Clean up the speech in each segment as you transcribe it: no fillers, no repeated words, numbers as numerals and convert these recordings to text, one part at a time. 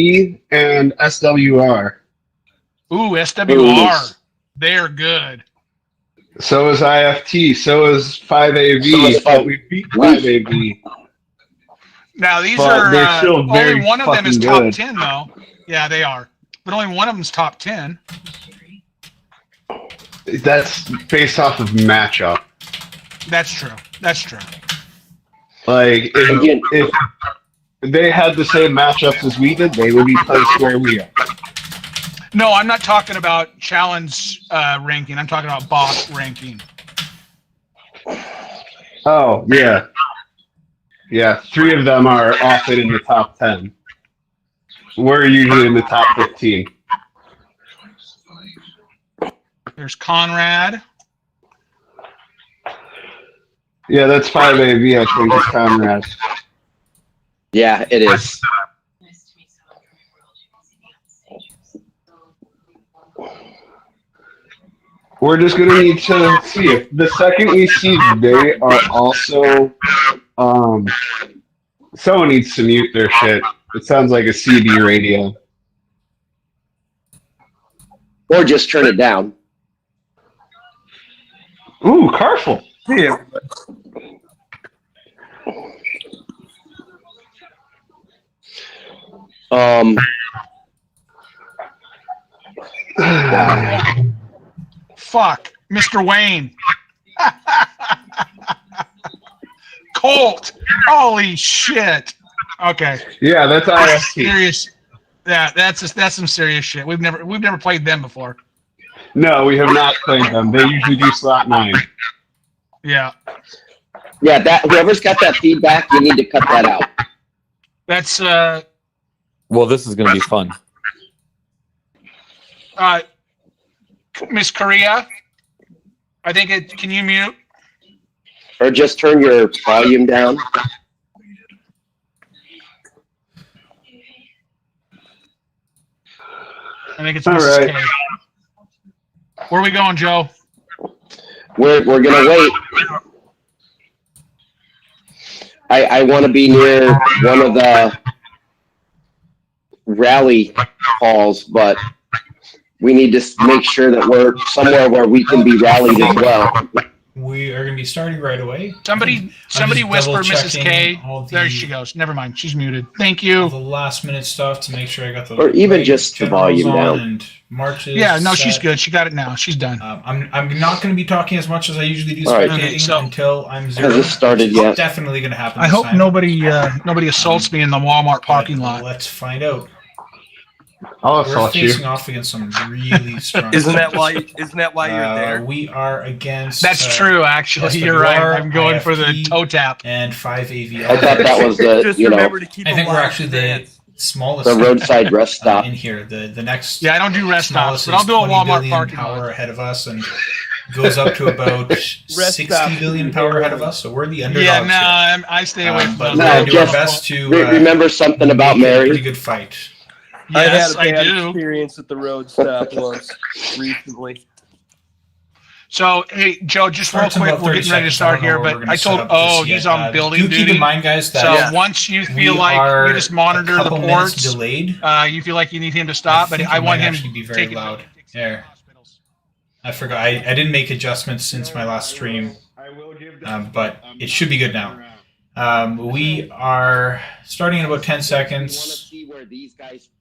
and SWR. Ooh, SWR. They're good. So is IFT. So is 5AV. But we beat 5AV. Now these But are they're still very only one of them is fucking top good. 10 though. Yeah, they are. But only one of them is top 10. That's based off of matchup. That's true. That's true. Like, if they had the same matchups as we did, they would be placed where we are. No, I'm not talking about challenge ranking. I'm talking about boss ranking. Oh, yeah. Yeah, 3 of them are often in the top 10. We're usually in the top 15. There's Conrad. Yeah, that's 5AV, I think, is Conrad. Yeah, it is. We're just going to need to see if the second we see they are also, someone needs to mute their shit. It sounds like a CD radio. Or just turn it down. Ooh, Carful. Yeah. Fuck, Mr. Wayne. Colt. Holy shit. Okay. Yeah, that's IFT. Serious. Yeah, that's some serious shit. We've never played them before. No, we have not played them. They usually do slot 9. Yeah. Yeah, that whoever's got that feedback, you need to cut that out. That's Well, this is going to be fun. Miss Korea. I think it. Can you mute? Or just turn your volume down. I think it's All Mrs. right. K. Where are we going, Joe? We're gonna wait. I want to be near one of the rally halls, but we need to make sure that we're somewhere where we can be rallied as well. We are going to be starting right away. Somebody whisper Mrs. K. There she goes. Never mind. She's muted. Thank All you. the last minute stuff to make sure I got the Or even right just the generals volume on down. and marches. Yeah, no, she's set. good. She got it now. She's done. I'm not going to be talking as much as I usually do All right. spectating Okay, so- until I'm zero. Has it started It's yet? definitely going to happen. I this hope time. nobody assaults me in the Walmart parking lot. Let's find out. I'll We're assault you. facing off against some really strong. Isn't that why you're there? We are against. That's true, actually. SWR, You're right. I'm going for the IFT, toe tap. and 5AV. I thought that was the Just remember to keep I think a we're line actually the stance. smallest the roadside rest stop. in here. The next Yeah, I don't do rest stops, smallest but I'll is do a 20 Walmart billion parking power lot. ahead of us and goes up to about 60 stop. billion power ahead of us. So we're the underdogs. Yeah, here. no, I stay away from But those. we're No, gonna do our just best to Remember something about make it a pretty Mary? good fight. Yes, I had a bad I do. experience at the road stop once recently. So, hey, Joe, just real Starts in quick, about we're 30 getting ready to seconds. start I don't know here, where we're but gonna I told, set up this he's yet. on building do keep duty. in mind, guys, that So once you feel we like are you just monitor a the couple minutes ports, delayed. you feel like you need him to stop, but think I it want might him actually be very taking loud. the There. hospitals. I forgot. I didn't make adjustments since my last stream, but it should be good now. We are starting in about 10 seconds.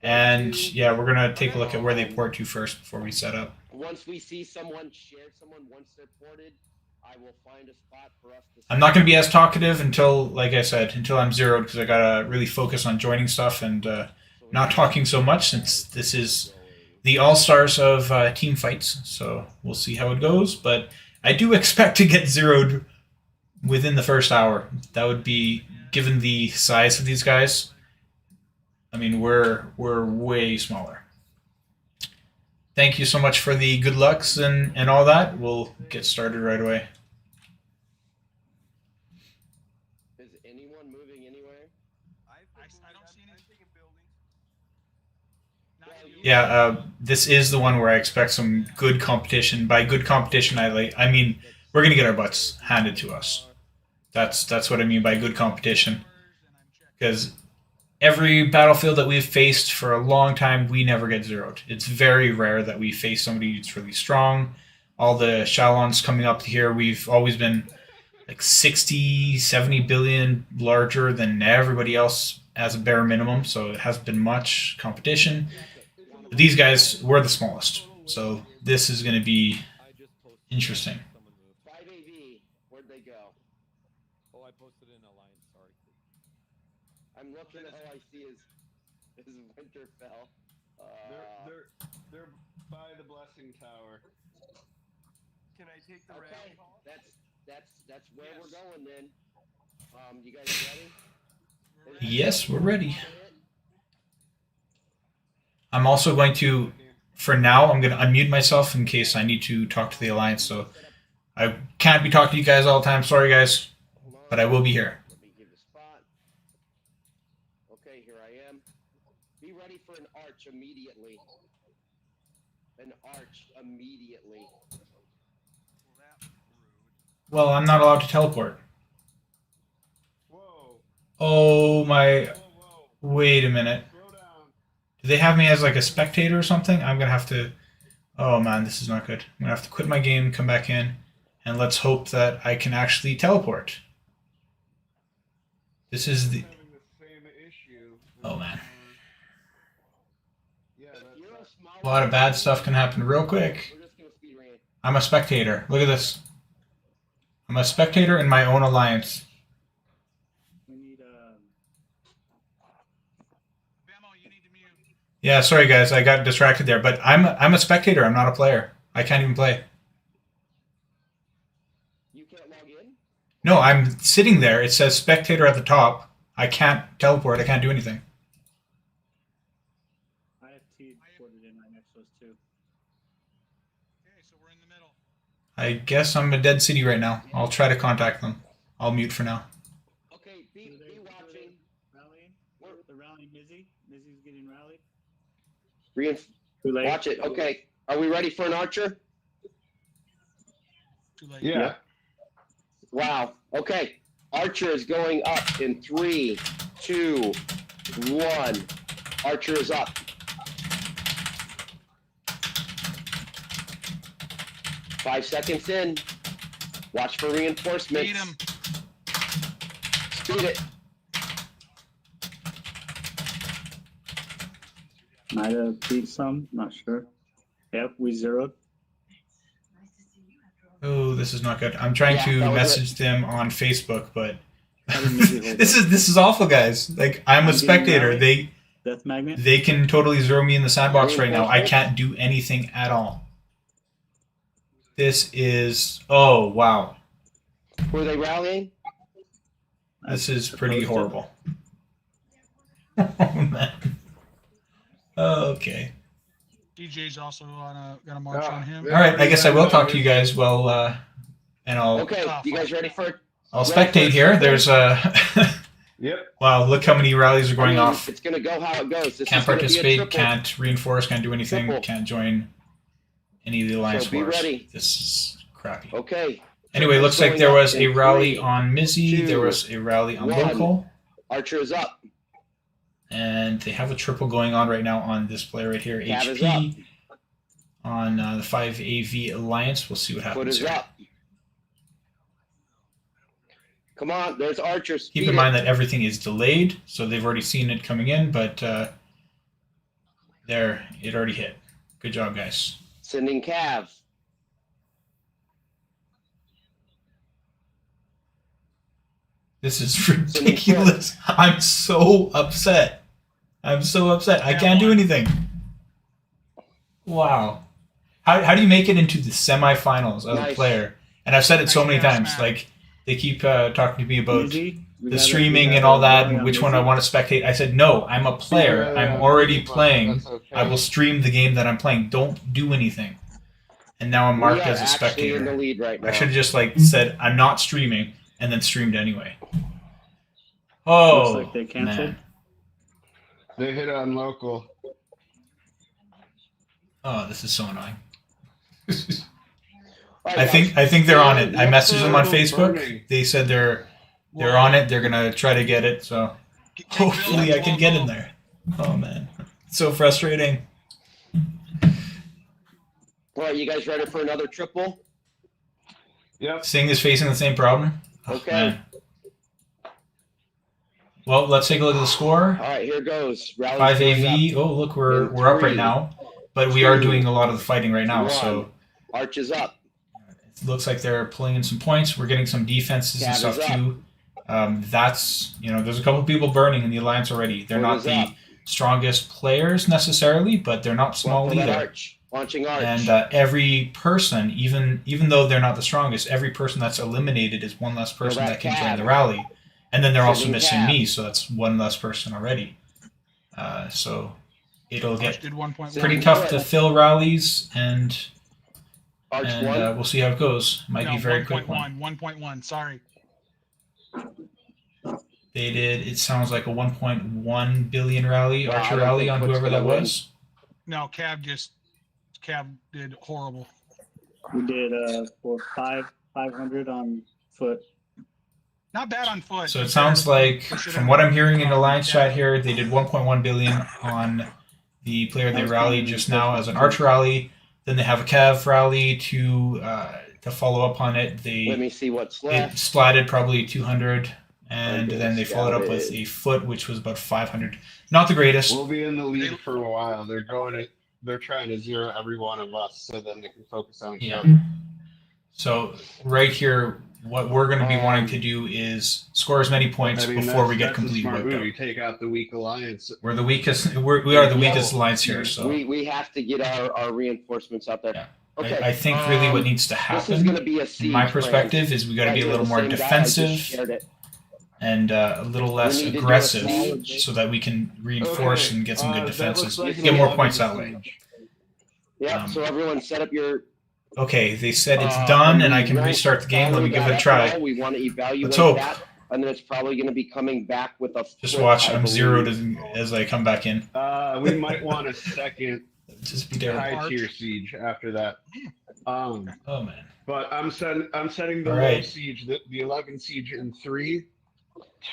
And yeah, we're going to take a look at where they port to first before we set up. Once we see someone share someone, once they're ported, I will find a spot for us to. I'm not going to be as talkative until, like I said, until I'm zeroed because I got to really focus on joining stuff and not talking so much since this is the all-stars of team fights. So we'll see how it goes. But I do expect to get zeroed within the first hour. That would be, given the size of these guys, I mean, we're way smaller. Thank you so much for the good lucks and all that. We'll get started right away. Is anyone moving anywhere? I don't see anything in buildings. Yeah, this is the one where I expect some good competition. By good competition, I mean we're gonna get our butts handed to us. That's what I mean by good competition. Because every battlefield that we've faced for a long time, we never get zeroed. It's very rare that we face somebody who's really strong. All the Chalons coming up here, we've always been like 60, 70 billion larger than everybody else as a bare minimum, so it hasn't been much competition. But these guys were the smallest, so this is going to be interesting. 5AV, where'd they go? Oh, I posted in Alliance. Sorry. I'm looking at all I see is Winterfell. They're by the Blessing Tower. Can I take the Okay, red? that's where we're going then. You guys ready? Yes, we're ready. I'm also going to, for now, I'm going to unmute myself in case I need to talk to the Alliance. So I can't be talking to you guys all the time. Sorry, guys, but I will be here. Let me give the spot. Okay, here I am. Be ready for an arch immediately. An arch immediately. Well, I'm not allowed to teleport. Whoa. Oh my, Whoa. wait a minute. Slow down. Do they have me as like a spectator or something? I'm going to have to, oh man, this is not good. I'm going to have to quit my game, come back in, and let's hope that I can actually teleport. This is the, Having the same issue. oh man. Yeah, A lot of bad stuff can happen real quick. We're just gonna speed run. I'm a spectator. Look at this. I'm a spectator in my own alliance. We need Vamo, you need to mute. Yeah, sorry guys, I got distracted there, but I'm a spectator. I'm not a player. I can't even play. You can't log in? No, I'm sitting there. It says spectator at the top. I can't teleport. I can't do anything. I have T ported in my Nexus too. Okay, so we're in the middle. I guess I'm a dead city right now. I'll try to contact them. I'll mute for now. Okay, be watching. Rallying? The rallying Mizzy? Mizzy's getting rallied. Too late. Watch it. Okay. Are we ready for an archer? Too late. Yeah. Wow. Okay. Archer is going up in 3, 2, 1. Archer is up. Five seconds in. Watch for reinforcements. Beat him. Speed it. Might have beat some, not sure. Yep, we zeroed. Oh, this is not good. I'm trying Yeah, to that was message them on Facebook, but How did Mizzy hold this up? is awful, guys. Like I'm a getting spectator. rallied. Death magnet? They can totally zero me in the sandbox right now. I can't do anything at all. This is, oh wow. Were they rallying? This is pretty horrible. Oh man. Okay. DJ's also gonna march on him. All right. I guess I will talk to you guys. Well, and I'll Okay, you guys ready for it? I'll spectate here. There's Yep. wow. Look how many rallies are going off. It's gonna go how it goes. This Can't is gonna be a participate. triple. Can't reinforce. Can't do anything. Triple. Can't join any of the alliance So be wars. ready. This is crappy. Okay. Anyway, looks like Going there up was a in rally 3, on Mizzy. 2, There was a rally on 1. local. Archer is up. And they have a triple going on right now on this player right here, Tab is HP. On the 5AV Alliance. We'll see what Foot happens is here. up. Come on, there's Archer. Keep Speed in mind it. that everything is delayed, so they've already seen it coming in, but there, it already hit. Good job, guys. Sending Cav. This is ridiculous. I'm so upset. I'm so upset. I can't do anything. Wow. How do you make it into the semifinals of a Nice. player? And I've said it so many Nice, times. man. Like they keep talking to me about Mizzy? We the got a- streaming we and got all a that, rally and on which one I Mizzy. want to spectate. I said, no, I'm a player. I'm already playing. That's okay. I will stream the game that I'm playing. Don't do anything. And now I'm marked We are as a actually in the spectator. lead right now. I should have just like said I'm not streaming and then streamed anyway. Oh, Looks like they canceled. man. They hit on local. Oh, this is so annoying. All right, I think they're on it. I messaged them on Local's Facebook. burning. They said they're on it. They're gonna try to get it. So Hopefully I can get in there. Oh man, it's so frustrating. All right, you guys ready for another triple? Yep. Sing is facing the same problem. Oh, Okay. man. Well, let's take a look at the score. All right, here goes. Rally's 5 going AV. up. Oh, look, we're In up right 3, now, but we are 2, doing a lot of the fighting right now. 1. So Arch is up. it looks like they're pulling in some points. We're getting some defenses and Cab stuff is up. too. That's there's a couple people burning in the alliance already. They're Foot not is the up. strongest players necessarily, but they're not small For that either. arch. Launching arch. And every person, even though they're not the strongest, every person that's eliminated is one less person that that can join cab. the rally. And then they're also Sending missing cab. me, so that's one less person already. So it'll Arch get did 1.1. pretty tough to fill rallies, and Arch 1. we'll see how it goes. Might No, be a very quick 1.1. one. 1.1. Sorry. They did, it sounds like a 1.1 billion rally, Wow, I Archer don't rally think on Foot's whoever gonna that win. was. No, Cab did horrible. We did for 500 on foot. Not bad on foot. So it sounds like, from what I'm hearing in the Alliance chat here, they did 1.1 billion on the player they rallied just now as an Archer rally. Then they have a Cav rally to follow up on it. Let They me see what's it left. splatted probably 200, and Okay, then they followed up with scouted. a foot, which was about 500. Not the greatest. We'll be in the lead for a while. They're trying to zero every one of us so then they can focus on each Yeah. other. So right here, what we're going to be wanting to do is score as many points before we get that's a completely smart wiped move. out. You take out the weak alliance. We're the weakest. We are the weakest alliance here. So We have to get our reinforcements out there. Yeah. Okay. I think really what needs to this is going happen, to be a in siege my plan. perspective, is we got to Right be a here, little the more same guy, I just defensive shared it. and a little less We need to do a aggressive, siege. so that we can reinforce and get some good that defenses. looks like Get more an points that 11 way. siege. Yep, so everyone set up your... Okay, they said it's done, and I can we won't restart the game. Let me follow give it a that try. at all. We want to evaluate Let's hope. that, and then it's probably going to be coming back with a... Just foot, watch. I I'm believe. zeroed as I come back in. We might want a second Just be there. high tier siege after that. Oh man. But I'm setting the All low right. siege, the 11 siege in 3,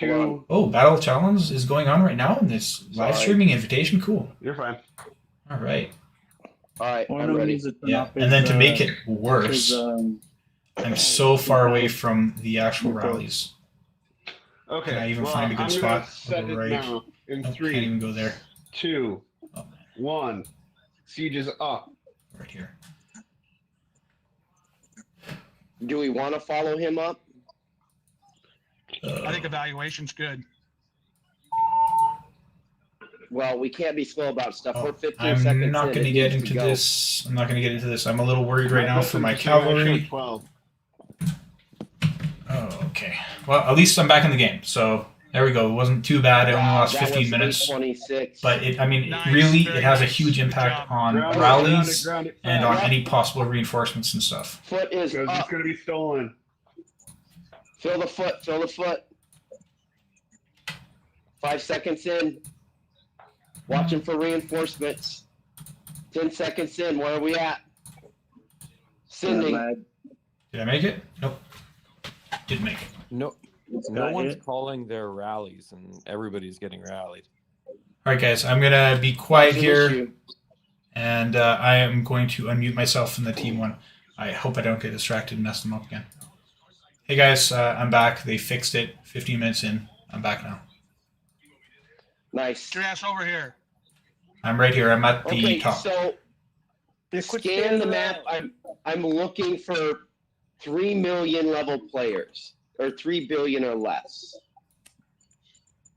Hold on. 2. Oh, Battle Chalons is going on right now in this live Sorry. streaming invitation. Cool. You're fine. All right. All right, Or I'm no, ready. use it to Yeah, not and then to his, make it worse, his, I'm so far away from the actual rallies. Okay. Can I even well, find a good I'm spot? gonna I'll set go it right. now in Nope, can't 3, even go there. 2, Oh man, 1. Siege is up. right here. Do we want to follow him up? I think evaluation's good. Well, we can't be slow about stuff. We're 15 I'm seconds not in. going to It get needs into go. this. I'm not going to get into this. I'm a little worried right now for my Listen, I showed cavalry. 12. Oh, okay. Well, at least I'm back in the game. So there we go. It wasn't too bad. I only Wow, lost that 15 was minutes. 8:26. But I mean, Nice, really, very it has a nice. huge Good impact job. on Ground it, rallies ground it. and on Yeah. any possible reinforcements and stuff. Foot is Because it's up. going to be stolen. Fill the foot. Fill the foot. 5 seconds in. Watching for reinforcements. 10 seconds in. Where are we at? Sending. Did I make it? Nope. Didn't make it. No, It's no got one's hit. calling their rallies, and everybody's getting rallied. All right, guys. I'm gonna be quiet That's an here, issue. and I am going to unmute myself from the team one. I hope I don't get distracted and mess them up again. Hey guys, I'm back. They fixed it. 15 minutes in. I'm back now. Nice. Get your ass over here. I'm right here. I'm at the Okay, top. so scan the map. I'm looking for 3 million level players, or 3 billion or less.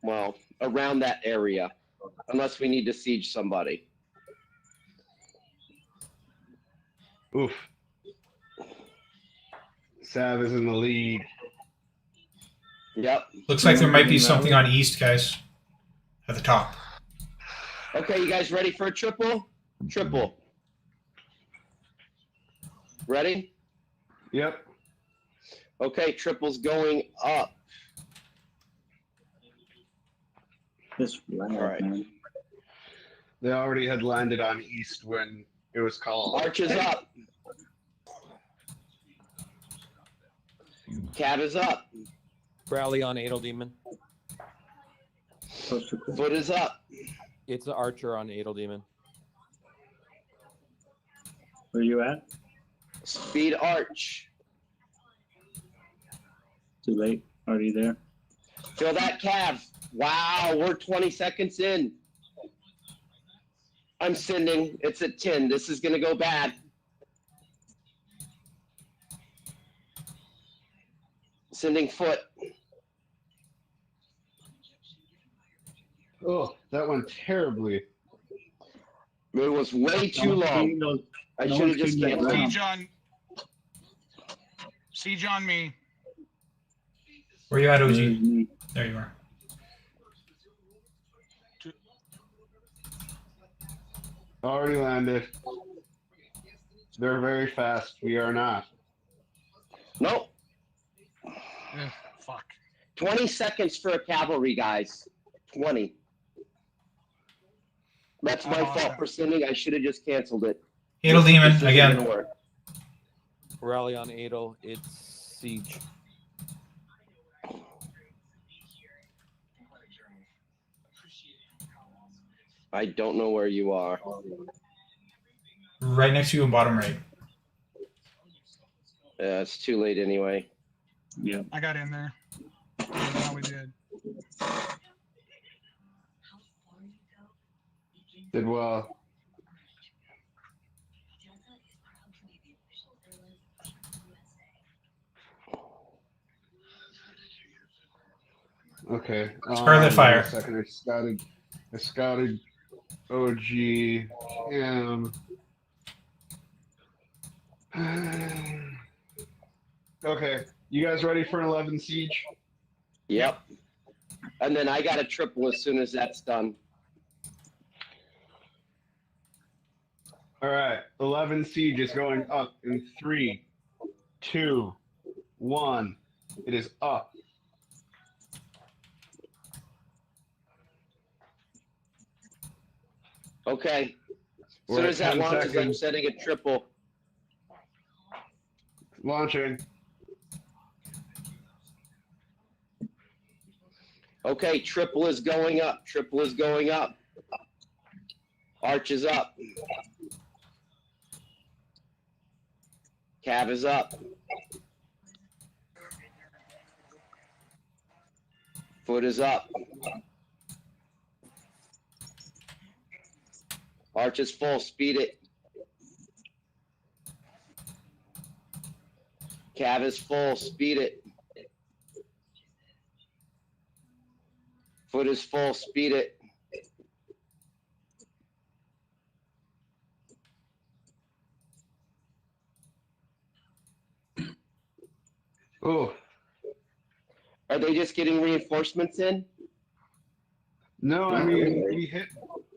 Well, around that area, unless we need to siege somebody. Oof. Sav is in the lead. Yep. Looks like there might be something on east, guys. At the top. Okay, you guys ready for a triple? Triple. Ready? Yep. Okay, triple's going up. This lag, All right. man. They already had landed on east when it was called. Arch is up. Cab is up. Rally on Adel Demon. Foot is up. It's an archer on Adel Demon. Where you at? Speed arch. Too late. Already there. Feel that calf. Wow, we're 20 seconds in. I'm sending. It's at 10. This is going to go bad. Sending foot. Oh, that went terribly. It was way too long. I should have just canceled. Siege on me. Where you at, OG? There you are. Already landed. They're very fast. We are not. Nope. Ugh, fuck. 20 seconds for a cavalry, guys. 20. That's my fault for sending. I should have just canceled it. Adel Demon This isn't again. gonna work. Rally on Adel. It's siege. I don't know where you are. Right next to you in bottom right. Yeah, it's too late anyway. Yeah. I got in there. Yeah, we did. Did well. Okay. Scarlet Fire. 1 second. I scouted OG. Okay. You guys ready for an 11 siege? Yep. And then I got a triple as soon as that's done. All right. 11 siege is going up in 3, 2, 1. It is up. Okay. As We're soon at as that 10 launches, I'm seconds. setting a triple. Launching. Okay, triple is going up. Triple is going up. Arch is up. Cav is up. Foot is up. Arch is full. Speed it. Cav is full. Speed it. Foot is full. Speed it. Oh, Are they just getting reinforcements in? no, I mean,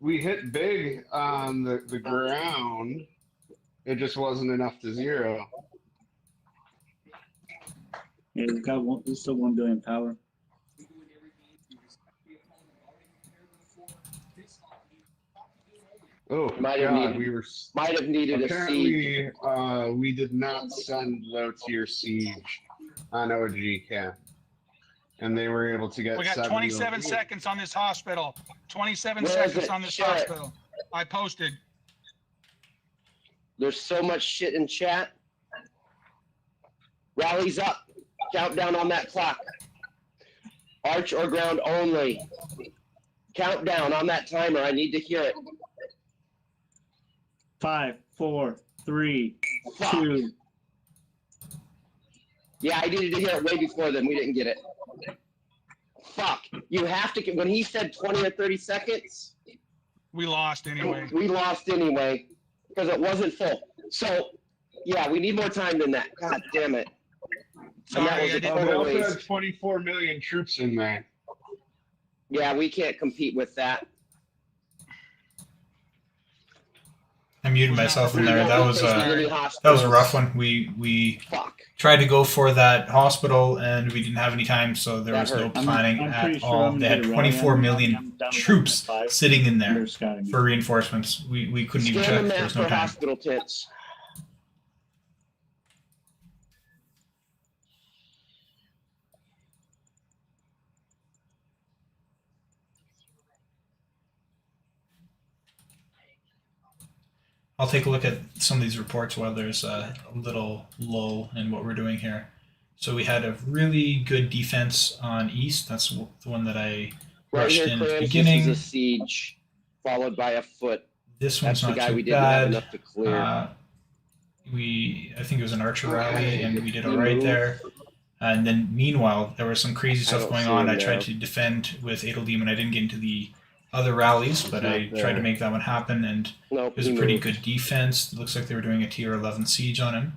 we hit big on the ground. It just wasn't enough to zero. Yeah, he's got one. He's still 1 billion power. Oh, Might have God, needed- we were... Might have needed a siege. Apparently, we did not send low tier siege on OG Cam. And they were able to get We got 70 27 seconds on this hospital. 27 Where is seconds it? on this Share it. hospital. I posted. There's so much shit in chat. Rallies up. Countdown on that clock. Arch or ground only. Countdown on that timer. I need to hear it. 5, 4, 3, Fuck. 2. Yeah, I needed to hear it way before then. We didn't get it. Fuck. You have to. When he said 20 or 30 seconds, We lost anyway. we lost anyway because it wasn't full. So, yeah, we need more time than that. God damn it. And that Sorry, was I a didn't. They total also waste. had 24 million troops in there. Yeah, we can't compete with that. I muted myself in there. That was a rough one. We Fuck. tried to go for that hospital and we didn't have any time, so there That was no hurt. planning I'm pretty at sure all. I'm They gonna had get a rally 24 on. million I'm down to troops 5. sitting in there They're scouting. for reinforcements. We couldn't even Scan check. the There map was no for time. hospital tents. I'll take a look at some of these reports while there's a little lull in what we're doing here. So we had a really good defense on East. That's the one that I Right rushed here, in at the Clarence, beginning. this is a siege followed by a foot. This one's That's the not guy too we didn't have bad. enough to clear. I think it was an archer rally, and we did all He right moved. there. And then meanwhile, there was some crazy I stuff don't going see on. him I tried now. to defend with Edeldemon. I didn't get into the other rallies, but I not tried to there. make that one happen, and it Nope, was he a pretty moved. good defense. It looks like they were doing a tier 11 siege on him.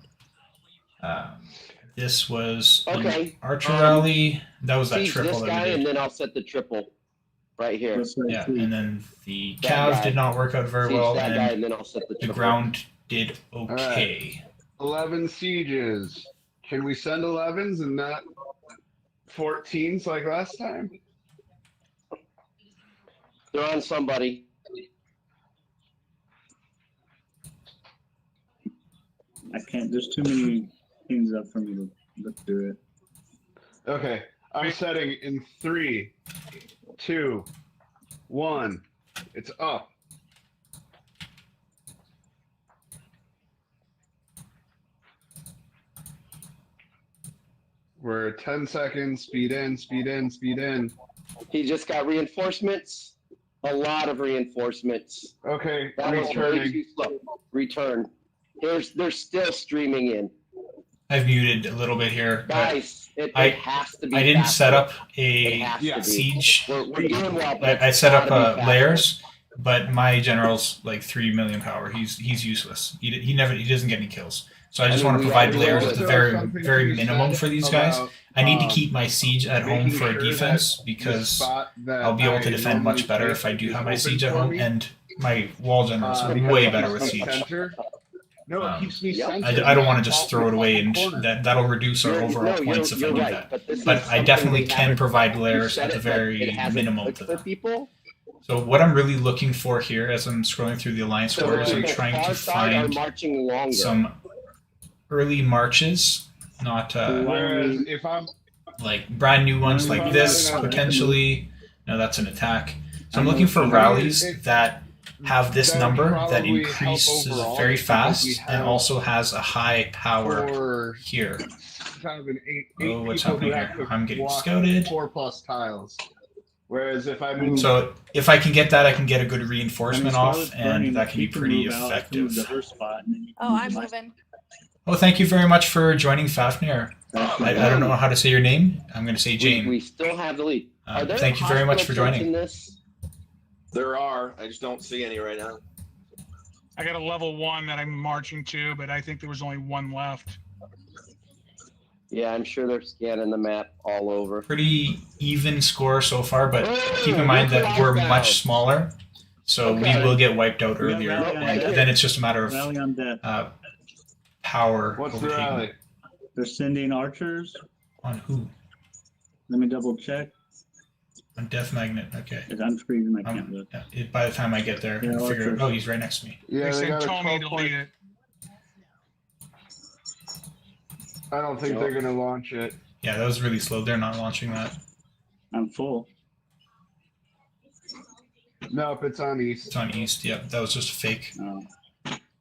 This was an Okay. archer rally. That was that Siege triple this that guy, we and did. then I'll set the triple right here. That's what I Yeah, see. and then the That cav guy. did not work out very Siege well, that guy, and and then I'll set the the triple. ground did okay. 11 sieges. Can we send 11s and not 14s like last time? They're on somebody. I can't. There's too many things up for me to look through it. Okay, I'm setting in 3, 2, 1. It's up. We're 10 seconds. Speed in, speed in, speed in. He just got reinforcements. A lot of reinforcements. Okay, That was way returning. too slow. Return. They're still streaming in. I've muted a little bit here, but Guys, it I- has to be I didn't faster. set up It a has Yeah. to be. siege. We're doing well, but I it's set up gotta be faster. layers, but my general's like 3 million power. He's useless. He doesn't get any kills. So I just want to we provide gotta layers do at the it. very minimum for these guys. I need to um, keep my siege at home making for a sure defense that because that I'll be able to I defend much normally better take if I do is have my open siege at for home, me. and my wall generals are Because way it better keeps with me siege. center. No, it keeps me Yep. centered. I don't want to just Off throw it away, the and corner. that'll reduce our overall points if I do right, that. But, this But is I something definitely we can haven't- provide you layers said at the it, but very it hasn't minimum clicked to for them. people. So what I'm really looking for here, as I'm scrolling through the alliance So orders, the I'm trying far to side are find marching longer. some early marches, not Whereas if I'm like brand new ones like this potentially. No, that's an attack. So I'm looking for rallies that have this That would number that probably help increases overall very because fast we and have also has a high power for here. kind of an eight Oh, what's people who happening have here? to I'm getting walk scouted. 4+ tiles. Whereas if I move So if I can get that, I can get a good reinforcement while off, it's burning, and that can be you can pretty move out, I can move effective. to her spot, and then you can Oh, move I'm to my moving. Oh, thank you very much for joining Fafnir. spot. I don't know how to say your name. I'm going to say Jane. We still have the lead. Are there Thank you very much for hospital tents joining. in this? There are. I just don't see any right now. I got a level 1 that I'm marching to, but I think there was only 1 left. Yeah, I'm sure they're scanning the map all over. Pretty even score so far, but Oh, keep in mind that we're lockdown. much smaller, so Okay. we will get wiped out We got earlier, rally on and deck. then it's just a matter of Rally on deck. power what's the overtaking. rally? They're sending archers. On who? Let me double check. On Death Magnet. Okay. Because I'm freezing. I can't look. By the time I get there, Yeah, I'll figure archers. out. Oh, he's right next to me. Yeah, They they sent got a Tony 12 to point. lead it. I don't think they're gonna launch it. Yeah, that was really slow. They're not launching that. I'm full. Nope, it's on east. It's on East. Yep, that was just a fake. Oh.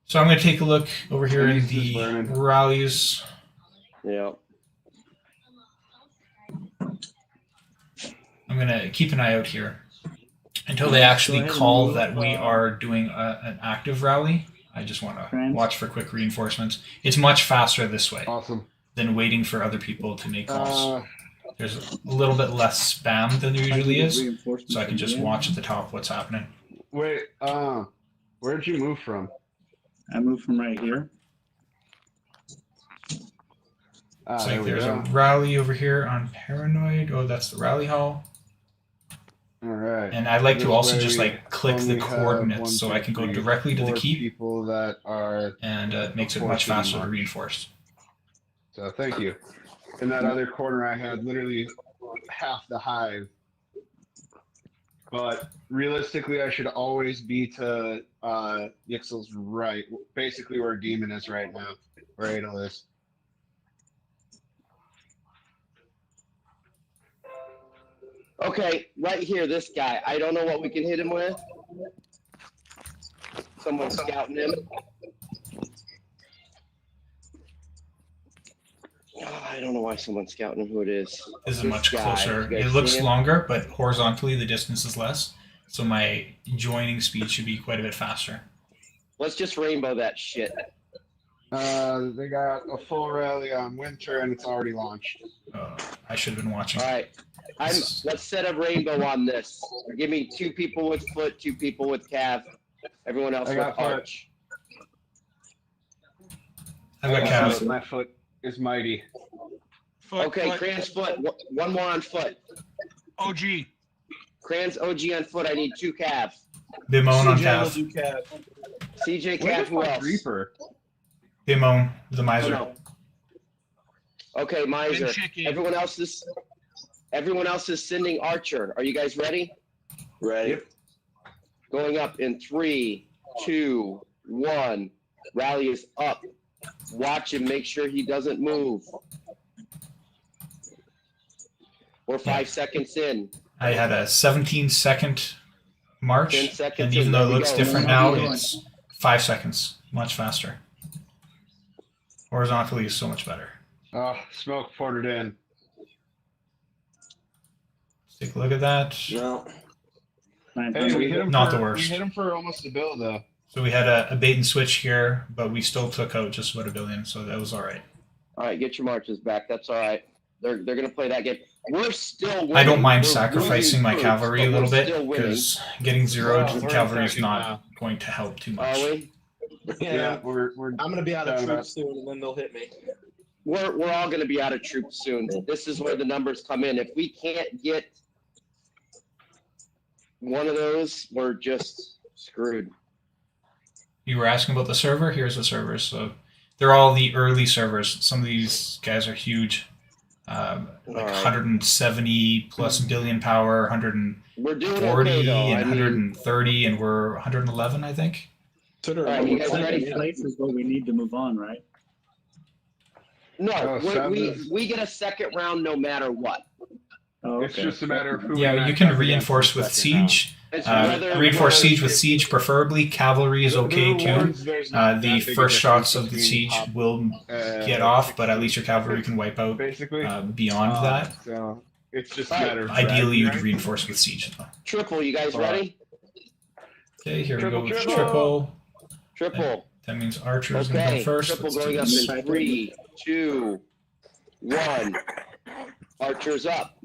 So I'm going to take a look over here in East is the burning. rallies. Yeah. I'm going to keep an eye out here until they Go actually ahead and call move. that we are doing an active rally. I just want to Friends. watch for quick reinforcements. It's much faster this way Awesome. than waiting for other people to make calls. Uh, There's a little bit less spam than there usually is, Reinforcements so I can just again. watch at the top what's happening. wait, where'd you move from? I moved from right here. It's There like we there's a go. rally over here on Paranoid. Oh, that's the rally hall. All right. And I like This to also way just we like click the only have coordinates 1, so 2, I can go 3, directly to the 4 keep, people that are. and it makes it much 14 faster to march. reinforce. So thank you. In that other corner, I had literally half the hive. But realistically, I should always be to Yixel's right, basically where Demon is right now, where Adel is. Okay, right here, this guy. I don't know what we can hit him with. Someone's scouting him. don't know why someone's scouting who it is. This is This much guy, closer. you guys It looks see him? longer, but horizontally the distance is less. So my joining speed should be quite a bit faster. Let's just rainbow that shit. They got a full rally on winter and it's already launched. I should have been watching. All right. Let's set a rainbow on this. Give me 2 people with foot, 2 people with calf, everyone else I with got foot. arch. I've got calves. My foot is mighty. Foot, Okay, foot. Cran's foot. One more on foot. OG. Cran's OG on foot. I need 2 calf. Bimone on CJ will calf. do calf. CJ Where calf. the Who fuck else? Reaper? Bimone, the Oh, miser. no. Okay, miser. And chicken. Everyone else is sending archer. Are you guys ready? Ready? Going up in 3, 2, 1. Rally is up. Watch him. Make sure he doesn't move. We're 5 seconds in. I had a 17-second march, 10 seconds and even in, though there it we looks go. different Where now, are you going? it's 5 seconds. Much faster. Horizontally is so much better. Oh, smoke poured it in. Let's take a look at that. No. Hey, we hit him Not for, the worst. We hit him for almost a bill though. So we had a bait and switch here, but we still took out just about $1 billion, so that was all right. All right, get your marches back. That's all right. They're going to play that game. We're still winning. I don't mind We're sacrificing losing my troops, cavalry a but little we're bit still winning. because getting zeroed Well, with we're cavalry is attacking not now. going to help too Are much. we? Yeah. we're I'm gonna be out of Done troops that. soon, and then they'll hit me. We're all going to be out of troops soon. This is where the numbers come in. If we can't get one of those, we're just screwed. You were asking about the server. Here's the servers. So they're all the early servers. Some of these guys are huge, like All right. 170 plus billion power, 140 We're doing okay, though. and I mean, 130, and we're 111, I think. Consider All right, you guys ready? Second place is what we need to move on, right? no, Oh, we get a second round no matter what. Oh, It's just a matter of who. Yeah, we you match can up against reinforce in the with second round. siege. It's whether- Reinforce whether- siege with siege, preferably. Cavalry is The okay too. rewards, there's not The that big a first shots difference of the between siege top, will uh, get off, but at least your cavalry can wipe out basically. beyond that. So it's just a Alright. matter of Ideally, you'd bragging, right? reinforce with siege though. Triple, you guys All right. ready? Okay, here Triple, we go with triple. triple. Triple. That means archer is going to Okay, go first. triple Let's do going up this. in 3, 2, 1. Archer's up.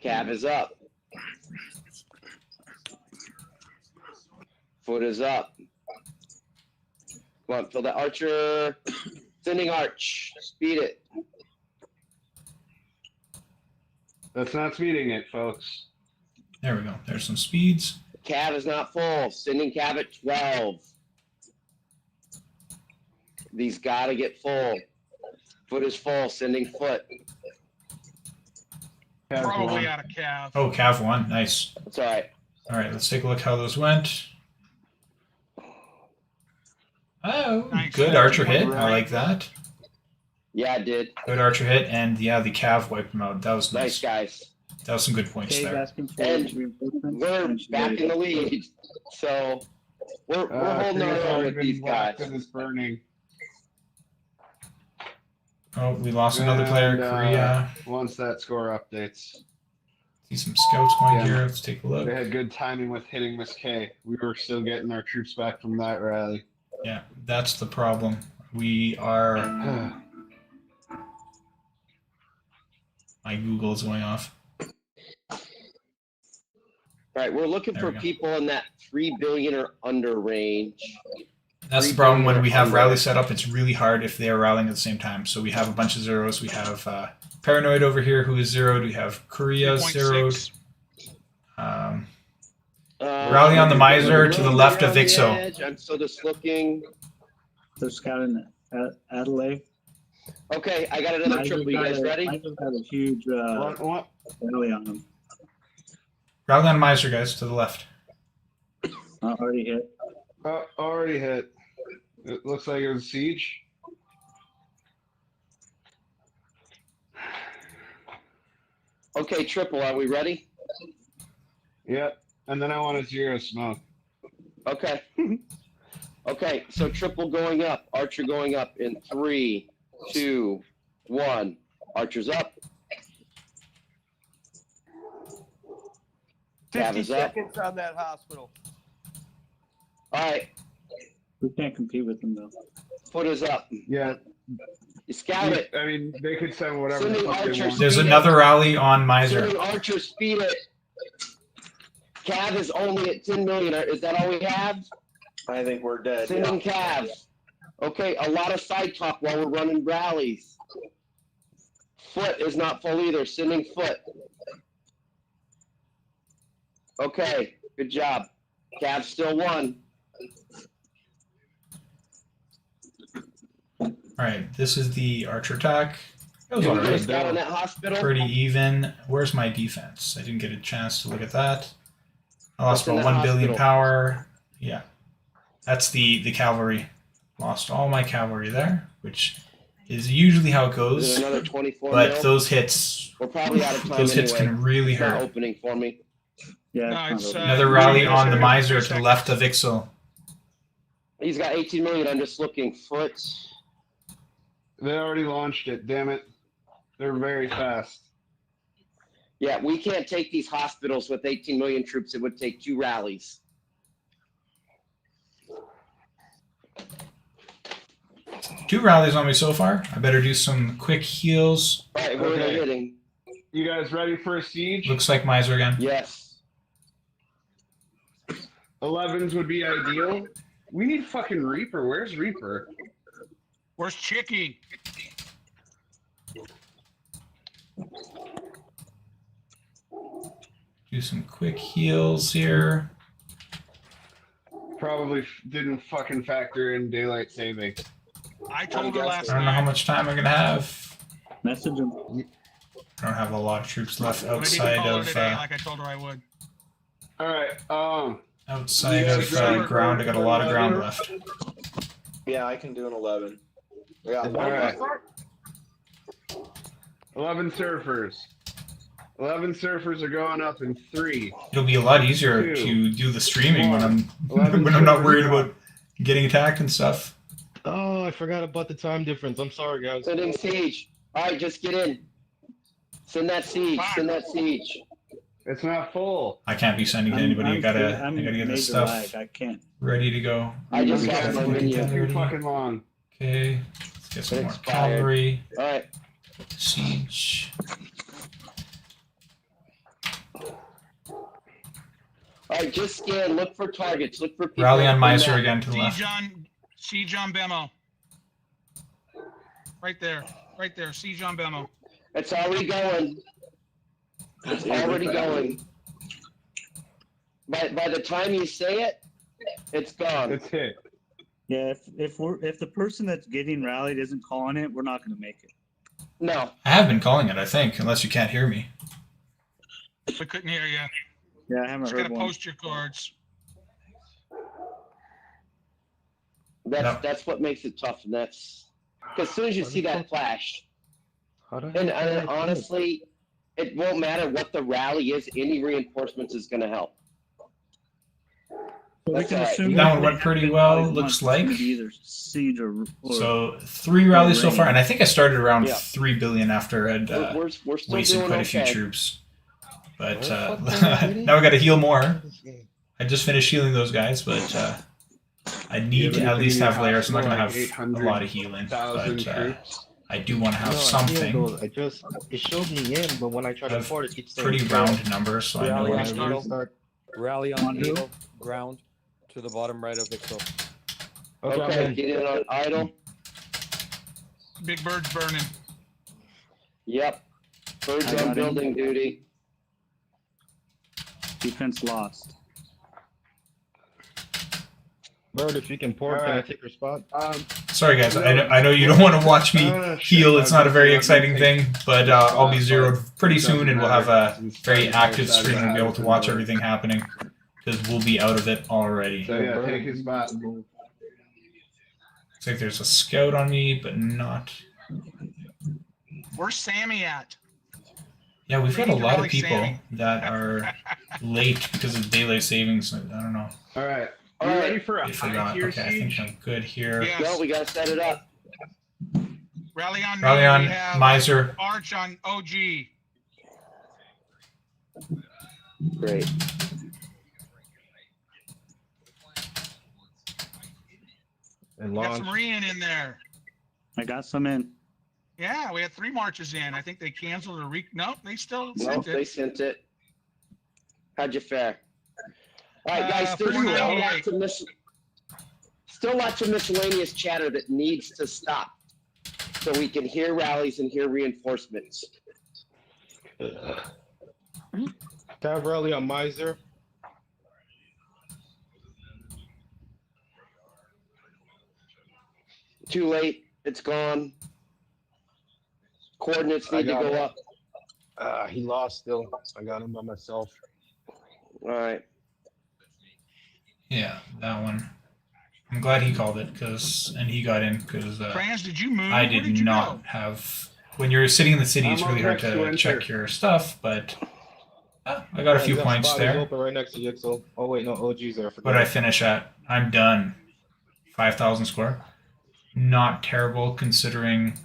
Cav is up. Foot is up. Come on, fill that archer. Sending arch. Speed it. That's not speeding it, folks. There we go. There's some speeds. Cav is not full. Sending Cav at 12. These gotta get full. Foot is full. Sending foot. Have Probably one. out of calf. Oh, Cav 1. Nice. That's all right. All right, let's take a look how those went. Oh, Nice. good archer hit. I like that. Yeah, I did. Good archer hit, and yeah, the Cav wiped him out. That was Nice, nice. guys. That was some good points Dave's there. asking for And reinforcements. We're and she's back ready. in the lead. So we're holding our Korea's own already with been these guys. whacked and is burning. Oh, we lost another player. And, Korea. Once that score updates, See some scouts going Yeah. here. Let's take a look. they had good timing with hitting Miss K. We were still getting our troops back from that rally. Yeah, that's the problem. We are. My Google's going off. All right, we're looking There for we go. people in that 3 billion or under range. That's the 3 problem when billion we or have under. rally set up. It's really hard if they are rallying at the same time. So we have a bunch of zeros. We have Paranoid over here who is zeroed. We have Korea zeroed. 2.6. Rally on the miser to the left of Around the Vixo. edge. I'm still just looking. They're scouting Adelaide. Okay, I got another triple. You guys ready? Miser's got a huge What? rally on them. Rally on miser, guys, to the left. Already hit. Already hit. It looks like it was siege. Okay, triple. Are we ready? Yep. And then I want a zero smoke. Okay. Okay, so triple going up. Archer going up in 3, 2, 1. Archers up. 50 is up. seconds on that hospital. All right, We can't compete with them though. foot is up. Yeah. You scout it. I mean, they could send whatever the Sending fuck they archers. want. There's another rally on Miser. Sending archers, speed it. Cav is only at 10 million. Is that all we have? I think we're dead. Sending Cav. Okay, a lot of side talk while we're running rallies. Foot is not full either. Sending foot. Okay, good job. Cav still won. Alright, this is the archer attack. It was Did we get a alright. scout on that hospital? Pretty even. Where's my defense? I didn't get a chance to look at that. I lost What's in about that 1 billion hospital? power. Yeah. That's the cavalry. Lost all my cavalry there, which is usually how it Is goes. it another 24 But mil? those hits, We're probably out of time those hits anyway. can really It's not hurt. opening for me. Yeah. No, it's it's, not Another over. rally on the Three Miser to the seconds. left of Ixel. He's got 18 million. I'm just looking. Foot. They already launched it. Damn it. They're very fast. Yeah, we can't take these hospitals with 18 million troops. It would take 2 rallies. Two rallies on me so far. I better do some quick heals. All right, who are they Okay. hitting? You guys ready for a siege? Looks like Miser again. Yes. 11s would be ideal. We need fucking Reaper. Where's Reaper? Where's Chicky? Do some quick heals here. Probably didn't fucking factor in daylight saving. I told her last I don't know how night. much time I'm gonna have. Message them. I don't have a lot of troops left I didn't outside call her of today like I told her I would. All right. outside Yeah, of sure. ground. I got a lot of ground left. Yeah, I can do an 11. Yeah. All right. 11 surfers. 11 surfers are going up in 3. It'll be a lot easier Two. to do the streaming when I'm 11 when I'm not surfers worried up. about getting attacked and stuff. Oh, I forgot about the time difference. I'm sorry, guys. Sending siege. All right, just get in. Send that siege. Send that siege. It's not full. I can't be sending to anybody. I gotta get this stuff Lag. I can't. ready to go. I just We lost got my fucking menu. too fucking long. Okay, let's get some more Expired. cavalry. All right. Siege. All right, just scan. Look for targets. Look for people. Rally on the Miser map. again to the left. Siege on Bemo. Right there. Right there. Siege on Bemo. It's already going. It's already going. By the time you say it, it's gone. It's hit. Yeah, if the person that's getting rallied isn't calling it, we're not going to make it. No. I have been calling it, I think, unless you can't hear me. We couldn't hear you. Yeah, I haven't Just heard gotta one. post your cards. That's what makes it tough, and that's because as soon as you see that flash, How the and heck did I do it? honestly, it won't matter what the rally is. Any reinforcements is going to help. So we That's can all right. assume That one if went they pretty have well, rallies looks once, it's like. gonna be either siege or So 3 rallies so far, and I think I started around Yeah. 3 billion after I'd We're still wasted doing quite a okay. few troops. But Where the fuck am I hitting? now I got to heal more. This game. I just finished healing those guys, but I need to at least have layers. I'm not gonna have a lot of healing, 1,000 but troops. I do want to have No, I something. healed those. it showed me in, but when I tried to Have report it, it's saying Pretty failed. round numbers, so I know Rally where on to When start. I restart. Rally On on who? Idle, ground to the bottom right of Ixel. Okay, I'm Okay, in. get in on idle. Big Bird's burning. Yep. Birds I on got him. building duty. defense lost. Bird, if you can port, can I Alright. take your spot? Sorry guys, I know you don't want to watch me heal. It's not a very exciting thing, but I'll be zeroed pretty soon, and we'll have a very active stream and be able to watch everything happening because we'll be out of it already. So yeah, take his spot. Looks like there's a scout on me, but not. Where's Sammy at? Yeah, we've got We a need to lot rally of people Sammy. that are late because of daylight savings. I don't know. All right. All You right. ready for a They high forgot. tier Okay, I think siege? I'm good here. Yes. Go, we gotta set it up. Rally on Rally me. on We have Miser. Arch on OG. Great. And We got launch. some re-in in there. I got some in. Yeah, we had 3 marches in. I think they canceled or no, they still No, sent they it. sent it. How'd you fare? All right, guys, there's still 498. lots of miscellaneous chatter that needs to stop so we can hear rallies and hear reinforcements. Tab rally on Miser. Too late. It's gone. Coordinates need to got go it. up. He lost still. I got him by myself. All right. Yeah, that one. I'm glad he called it and he got in because Franz, did you move? I Where did you not go? have. When you're sitting in the city, it's I'm really up hard next to to enter. check your stuff, but I got a few That points spot is there. open right next to Yixel. Oh wait, no, OG's there. What did I finish at? I'm done. 5,000 score. Not terrible considering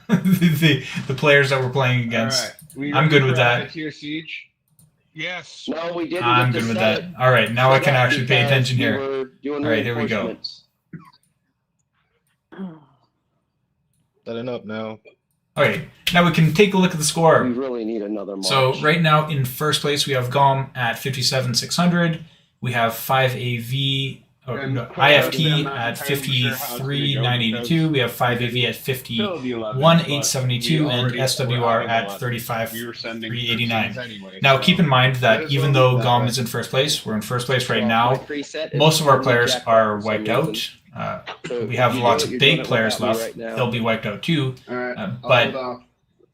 the players that we're playing against. I'm good with that. Here, Siege. Yes. No, we didn't. I'm get to good with set that. it. All right, now I can Set up actually pay because attention we here. were doing All right, here we go. reinforcements. Setting up now. Okay, now we can take a look at the We score. really need another march. So right now in first place we have GOM at 57,600. We have 5AV or And no, quite honestly, I'm IFT not at entirely sure how it's gonna go 53,982. We have 5AV at Still the 11, 51,872 but we and already- SWR we're out of at 11. 35,389. We were sending 13s anyway, Now so keep in mind might that as even well though leave that GOM way. is in first place, we're in first place right Well, now. my preset is Most of our totally players jacked are up for wiped some out. reason. We So have you lots do of it, you're big doing it players without me left. right now. They'll be wiped out too. All right, I'll But hold off.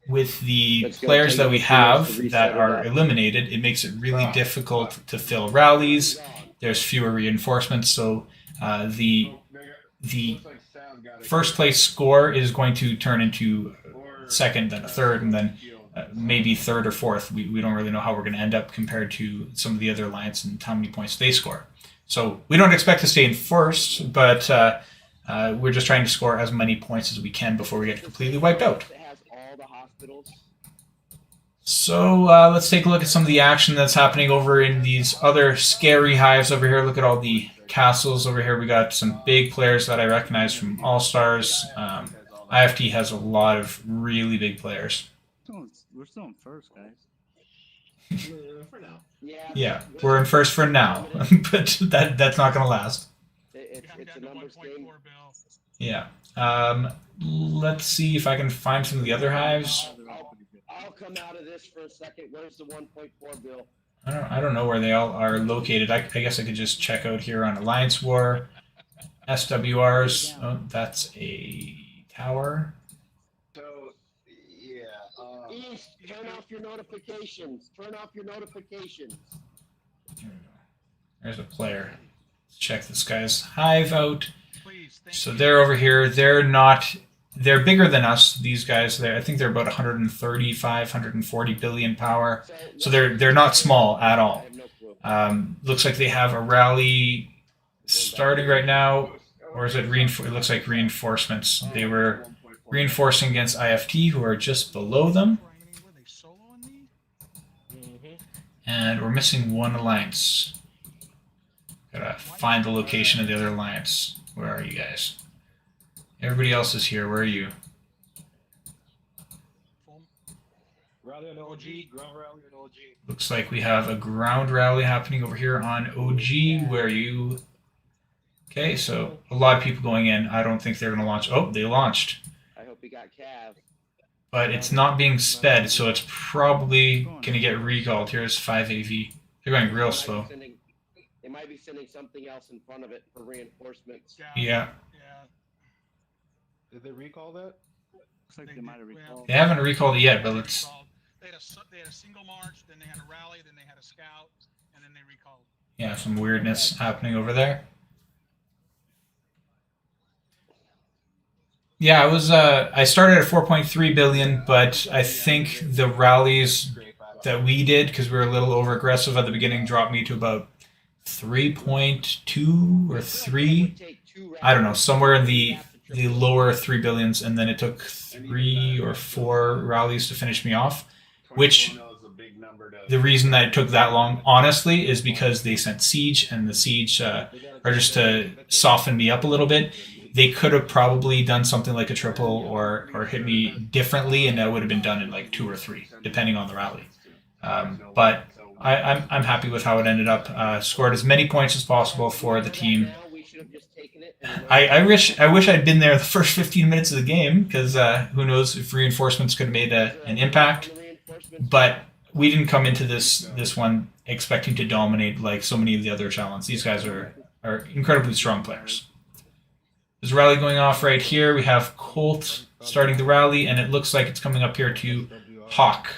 with the It's gonna players take that us we 2 months to have reset that it are up. eliminated, it makes it really difficult to fill rallies. There's fewer reinforcements, so the first place score is going to turn into second, then a third, and then maybe third or fourth. We don't really know how we're going to end up compared to some of the other alliance and how many points they score. So we don't expect to stay in first, but we're just trying to score as many points as we can before we get completely wiped out. It has all the hospitals. So let's take a look at some of the action that's happening over in these other scary hives over here. Look at all the castles over here. We got some big players that I recognize from All Stars. IFT has a lot of really big players. We're still in first, guys. For now. Yeah, we're in first for now, but that's not going to last. It's I'm a down to numbers 1.4 game. bill. Yeah. Let's see if I can find some of the other hives. I'll come out of this for a second. Where's the 1.4 bill? I don't know where they all are located. I guess I could just check out here on Alliance War. SWRs. Oh, that's a tower. So, yeah. East, turn off your notifications. Turn off your notifications. There we go. There's a player. Let's check this guy's hive out. Please, thank So you. they're over here. They're bigger than us, these guys. I think they're about 135, 140 billion power. So they're not small at all. I have no clue. Looks like they have a rally starting right now. Or is it it looks like reinforcements. They were reinforcing against IFT, who are just below them. Were they soloing me? And we're missing one alliance. Gotta find the location of the other alliance. Where are you guys? Everybody else is here. Where are you? Rally on OG, ground rally on OG. Looks like we have a ground rally happening over here on OG. Where are you? Okay, so a lot of people going in. I don't think they're going to launch. Oh, they launched. I hope you got Cav. But it's not being sped, so it's probably going to get recalled. Here's 5AV. They're going real slow. They might be sending something else in front of it for reinforcements. Yeah. Yeah. Did they recall that? Looks like they might have recalled. They haven't recalled it yet, but let's... They had a single march, then they had a rally, then they had a scout, and then they recalled. Yeah, some weirdness happening over there. Yeah, I started at 4.3 billion, but I think the rallies that we did, because we were a little over aggressive at the beginning, dropped me to about 3.2 or 3. I don't know, somewhere in the the lower 3 billions, and then it took 3 or 4 rallies to finish me off. Which the reason that it took that long, honestly, is because they sent siege, and the siege are just to soften me up a little bit. They could have probably done something like a triple or hit me differently, and that would have been done in like 2 or 3, depending on the rally. But I'm happy with how it ended up. Scored as many points as possible for the team. I wish I'd been there the first 15 minutes of the game, because who knows if reinforcements could have made an impact. But we didn't come into this one expecting to dominate like so many of the other Chalons. These guys are incredibly strong players. There's a rally going off right here. We have Colt starting the rally, and it looks like it's coming up here to Hawk,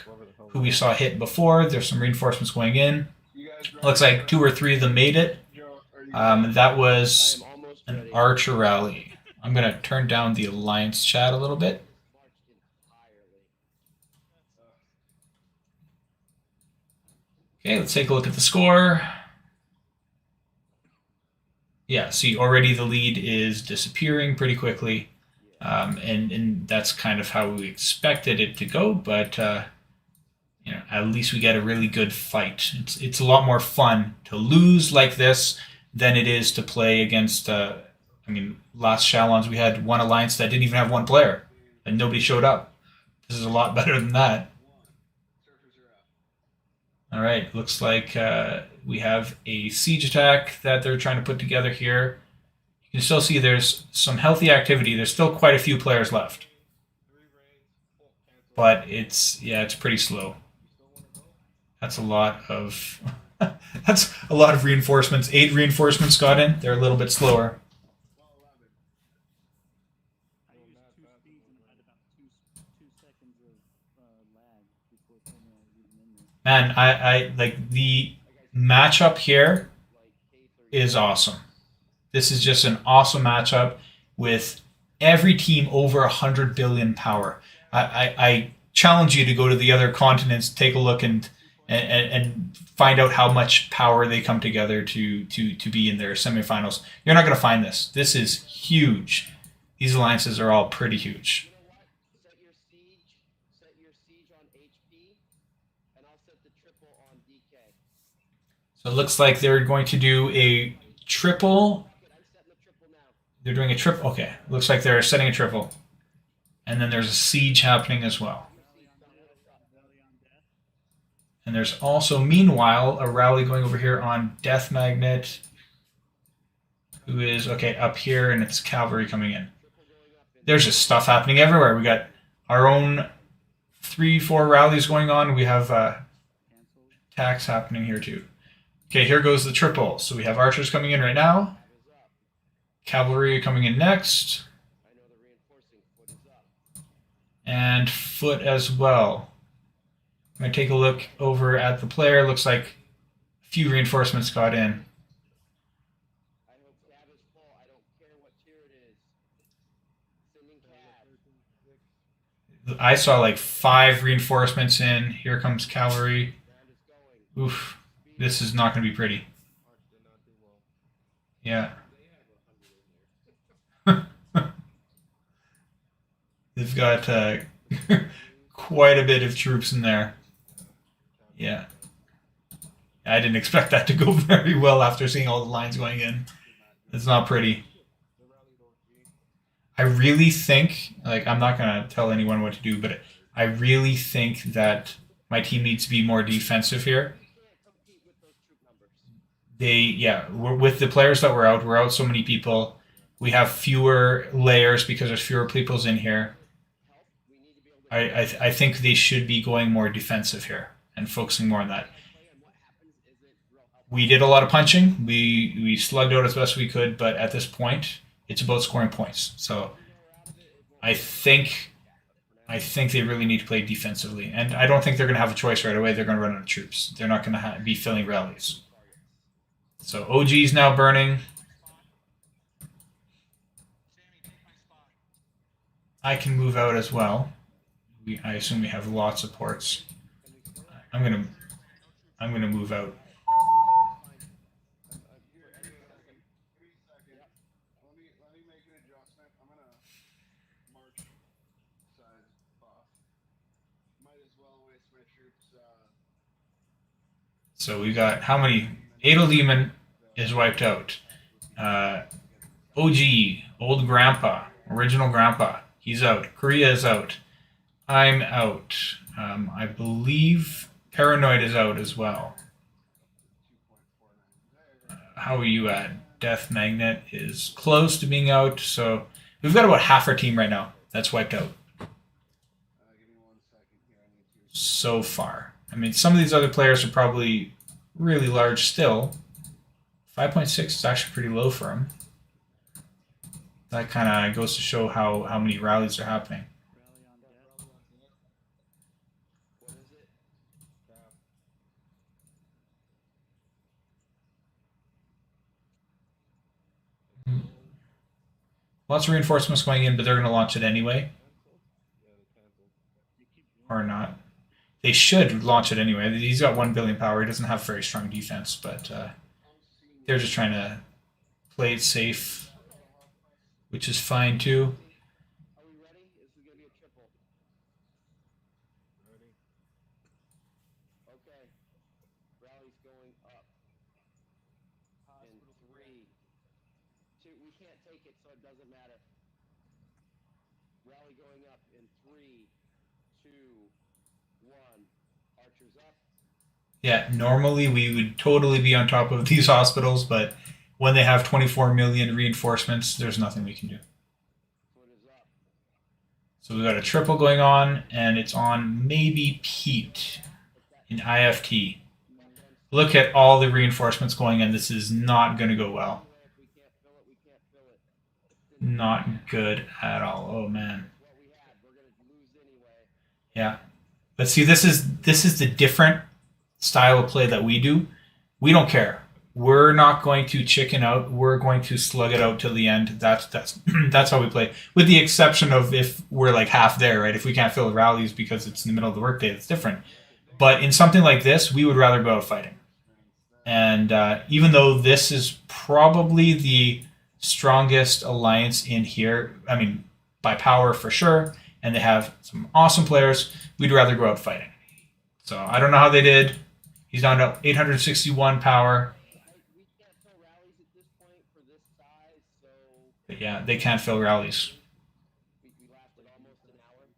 who we saw hit before. There's some reinforcements going in. Looks like 2 or 3 of them made it. That was an Archer rally. I'm going to turn down the Alliance chat a little bit. Okay, let's take a look at the score. Yeah, see, already the lead is disappearing pretty quickly, and that's kind of how we expected it to go. But you know, at least we get a really good fight. It's a lot more fun to lose like this than it is to play against. I mean, last Chalons we had one alliance that didn't even have one player, and nobody showed up. This is a lot better than that. All right, looks like we have a siege attack that they're trying to put together here. You can still see there's some healthy activity. There's still quite a few players left, but it's pretty slow. That's a lot of reinforcements. 8 reinforcements got in. They're a little bit slower. Man, I like the matchup here is awesome. This is just an awesome matchup with every team over 100 billion power. I challenge you to go to the other continents, take a look, and find out how much power they come together to be in their semifinals. You're not going to find this. This is huge. These alliances are all pretty huge. So it looks like they're going to do a triple. They're doing a triple. Okay, looks like they're setting a triple. And then there's a siege happening as well. And there's also, meanwhile, a rally going over here on Death Magnet, who is, okay, up here, and it's cavalry coming in. There's just stuff happening everywhere. We got our own 3-4 rallies going on. We have attacks happening here too. Okay, here goes the triple. So we have archers coming in right now. Cavalry coming in next. And foot as well. I'm going to take a look over at the player. Looks like a few reinforcements got in. I saw like 5 reinforcements in. Here comes cavalry. Oof. This is not going to be pretty. Yeah. They've got quite a bit of troops in there. Yeah. I didn't expect that to go very well after seeing all the lines going in. It's not pretty. I really think, like, I'm not going to tell anyone what to do, but I really think that my team needs to be more defensive here. We're, with the players that we're out so many people. We have fewer layers because there's fewer peoples in here. I think they should be going more defensive here and focusing more on that. We did a lot of punching. We slugged out as best we could, but at this point, it's about scoring points. So I think they really need to play defensively, and I don't think they're going to have a choice right away. They're going to run out of troops. They're not going to be filling rallies. So OG is now burning. I can move out as well. I assume we have lots of ports. I'm gonna move out. So we got how many? Adel Demon is wiped out. OG, old grandpa, original grandpa, he's out. Korea is out. I'm out. I believe Paranoid is out as well. How are you at? Death Magnet is close to being out, so we've got about half our team right now that's wiped out. So far. I mean, some of these other players are probably really large still. 5.6 is actually pretty low for him. That kind of goes to show how many rallies are happening. Lots of reinforcements going in, but they're going to launch it anyway. Or not. They should launch it anyway. He's got 1 billion power. He doesn't have very strong defense, but they're just trying to play it safe, which is fine too. Are we ready? This is gonna be a triple. Okay. Rally's going up. In 3, 2. We can't take it, so it doesn't matter. Rally going up in 3, 2, 1. Archers up. Yeah, normally we would totally be on top of these hospitals, but when they have 24 million reinforcements, there's nothing we can do. Foot is up. So we got a triple going on, and it's on maybe Pete in IFT. Look at all the reinforcements going in. This is not going to go well. If we can't fill it, we can't fill it. Not good at all. Oh man. What we had, we're gonna lose anyway. Yeah. But see, this is the different style of play that we do. We don't care. We're not going to chicken out. We're going to slug it out till the end. That's that's how we play. With the exception of if we're like half there, right? If we can't fill the rallies because it's in the middle of the workday, that's different. But in something like this, we would rather go out fighting. And even though this is probably the strongest alliance in here, I mean, by power for sure, and they have some awesome players, we'd rather go out fighting. So I don't know how they did. He's down to 861 power. We can't fill rallies at this point for this size, so But yeah, they can't fill rallies. we lasted almost an hour.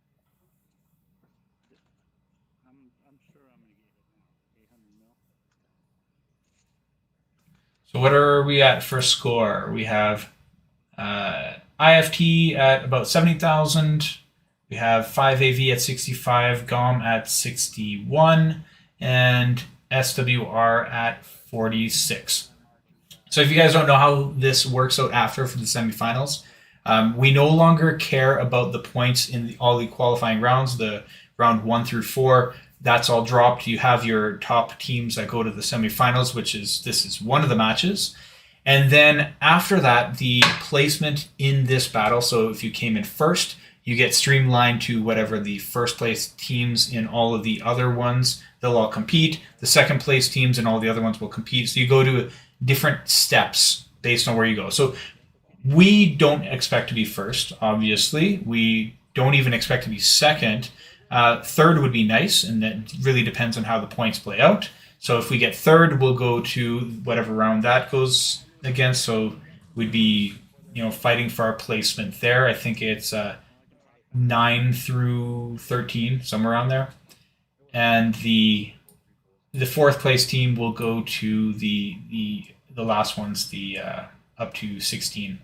I'm sure I'm gonna get it now. 800 mil. So what are we at for score? We have IFT at about 70,000. We have 5AV at 65, GOM at 61, and SWR at 46. So if you guys don't know how this works out after for the semifinals, we no longer care about the points in all the qualifying rounds, the round 1 through 4. That's all dropped. You have your top teams that go to the semifinals, this is one of the matches. And then after that, the placement in this battle, so if you came in first, you get streamlined to whatever the first place teams in all of the other ones, they'll all compete. The second place teams in all the other ones will compete. So you go to different steps based on where you go. So we don't expect to be first, obviously. We don't even expect to be second. Third would be nice, and that really depends on how the points play out. So if we get third, we'll go to whatever round that goes against. So we'd be, fighting for our placement there. I think it's 9 through 13, somewhere around there. And the fourth place team will go to the last ones, the up to 16.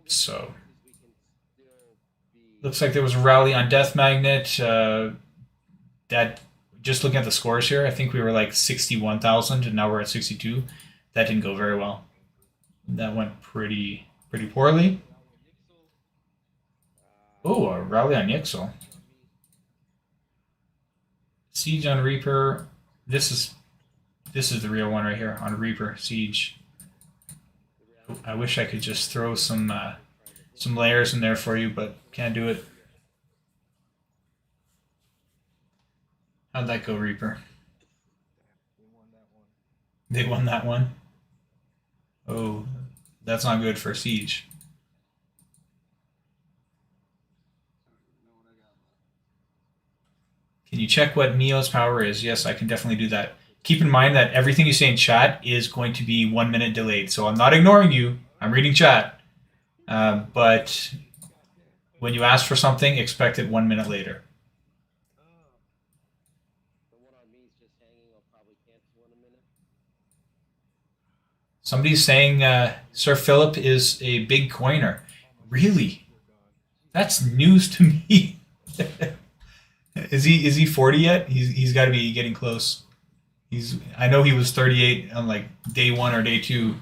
So looks like there was a rally on Death Magnet. That just looking at the scores here, I think we were like 61,000, and now we're at 62. That didn't go very well. That went pretty poorly. Oh, a rally on Yixel. Siege on Reaper. This is the real one right here on Reaper Siege. I wish I could just throw some layers in there for you, but can't do it. How'd that go, Reaper? They won that one. Oh, that's not good for Siege. check what Mio's power is? Yes, I can definitely do that. Keep in mind that everything you say in chat is going to be 1 minute delayed. So I'm not ignoring you. I'm reading chat. But when you ask for something, expect it 1 minute later. Somebody's saying Sir Philip is a big coiner. Really? That's news to me. Is he 40 yet? He's got to be getting close. I know he was 38 on like day 1 or day 2,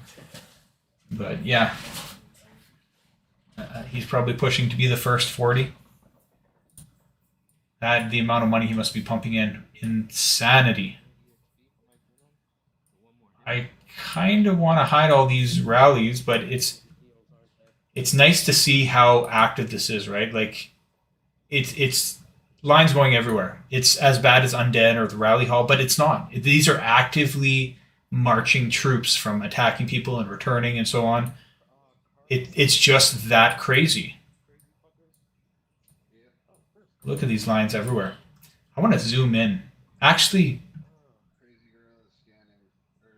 but yeah, he's probably pushing to be the first 40. The amount of money he must be pumping in, insanity. I kind of want to hide all these rallies, but it's nice to see how active this is, right? Like it's lines going everywhere. It's as bad as Undead or the Rally Hall, but it's not. These are actively marching troops from attacking people and returning and so on. It's just that crazy. Look at these lines everywhere. I want to zoom in. Actually,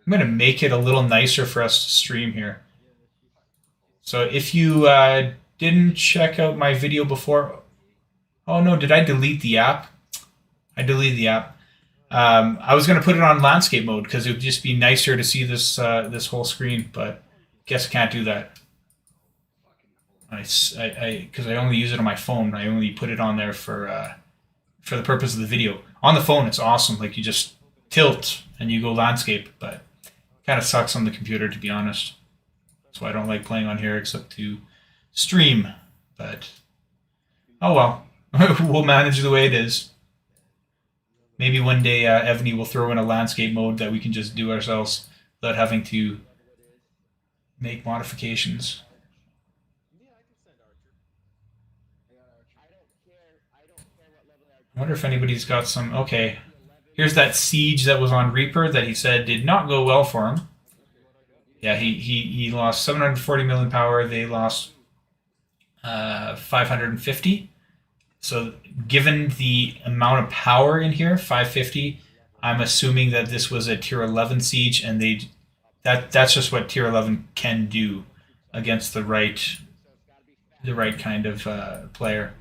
I'm going to make it a little nicer for us to stream here. So if you didn't check out my video before... Oh no, did I delete the app? I deleted the app. I was going to put it on landscape mode because it would just be nicer to see this this whole screen, but guess I can't do that. Because I only use it on my phone. I only put it on there for the purpose of the video. On the phone, it's awesome. Like you just tilt and you go landscape, but it kind of sucks on the computer, to be honest. That's why I don't like playing on here except to stream. But oh well. We'll manage the way it is. Maybe one day Evony will throw in a landscape mode that we can just do ourselves without having to make modifications. I wonder if anybody's got some... Okay, here's that siege that was on Reaper that he said did not go well for him. Yeah, he lost 740 million power. They lost 550. So given the amount of power in here, 550, I'm assuming that this was a tier 11 siege, and that's just what tier 11 can do against the right kind of player.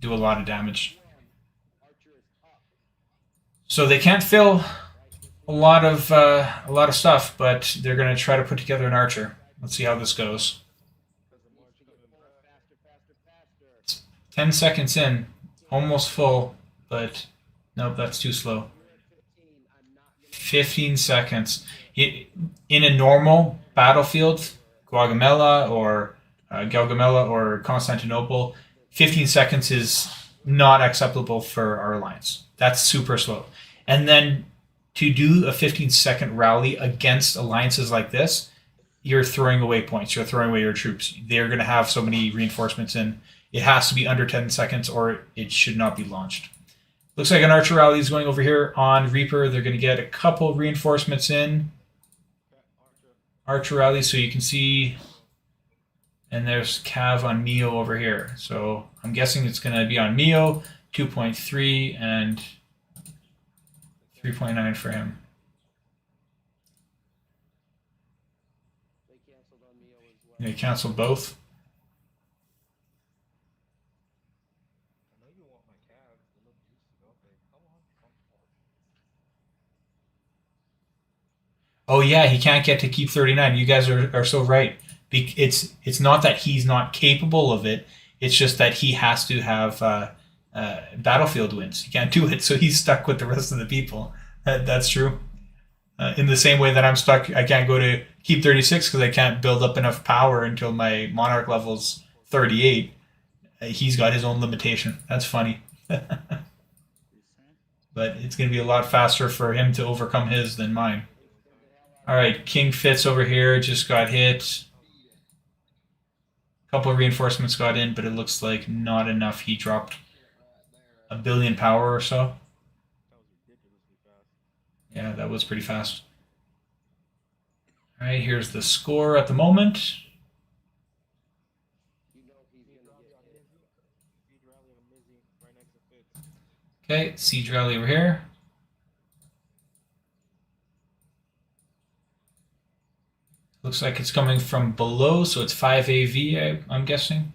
Do a lot of damage. So they can't fill a lot of stuff, but they're going to try to put together an archer. Let's see how this goes. 10 seconds in, almost full, but nope, that's too slow. 15 seconds. In a normal battlefield, Gaugamela or Gaugamela or Constantinople, 15 seconds is not acceptable for our alliance. That's super slow. And then to do a 15-second rally against alliances like this, you're throwing away points. You're throwing away your troops. They're going to have so many reinforcements in. It has to be under 10 seconds or it should not be launched. Looks like an archer rally is going over here on Reaper. They're going to get a couple reinforcements in. Archer rally, so you can see. And there's Cav on Mio over here. So I'm guessing it's going to be on Mio, 2.3 and 3.9 for him. They canceled both. Oh yeah, he can't get to keep 39. You guys are so right. It's not that he's not capable of it. It's just that he has to have battlefield wins. He can't do it, so he's stuck with the rest of the people. That's true. In the same way that I'm stuck, I can't go to keep 36 because I can't build up enough power until my monarch level's 38. He's got his own limitation. That's funny. But it's going to be a lot faster for him to overcome his than mine. All right, King Fitz over here just got hit. A couple of reinforcements got in, but it looks like not enough. He dropped 1 billion power or so. Yeah, that was pretty fast. All right, here's the score at the moment. Okay, siege rally over here. Looks like it's coming from below, so it's 5 AV, I'm guessing.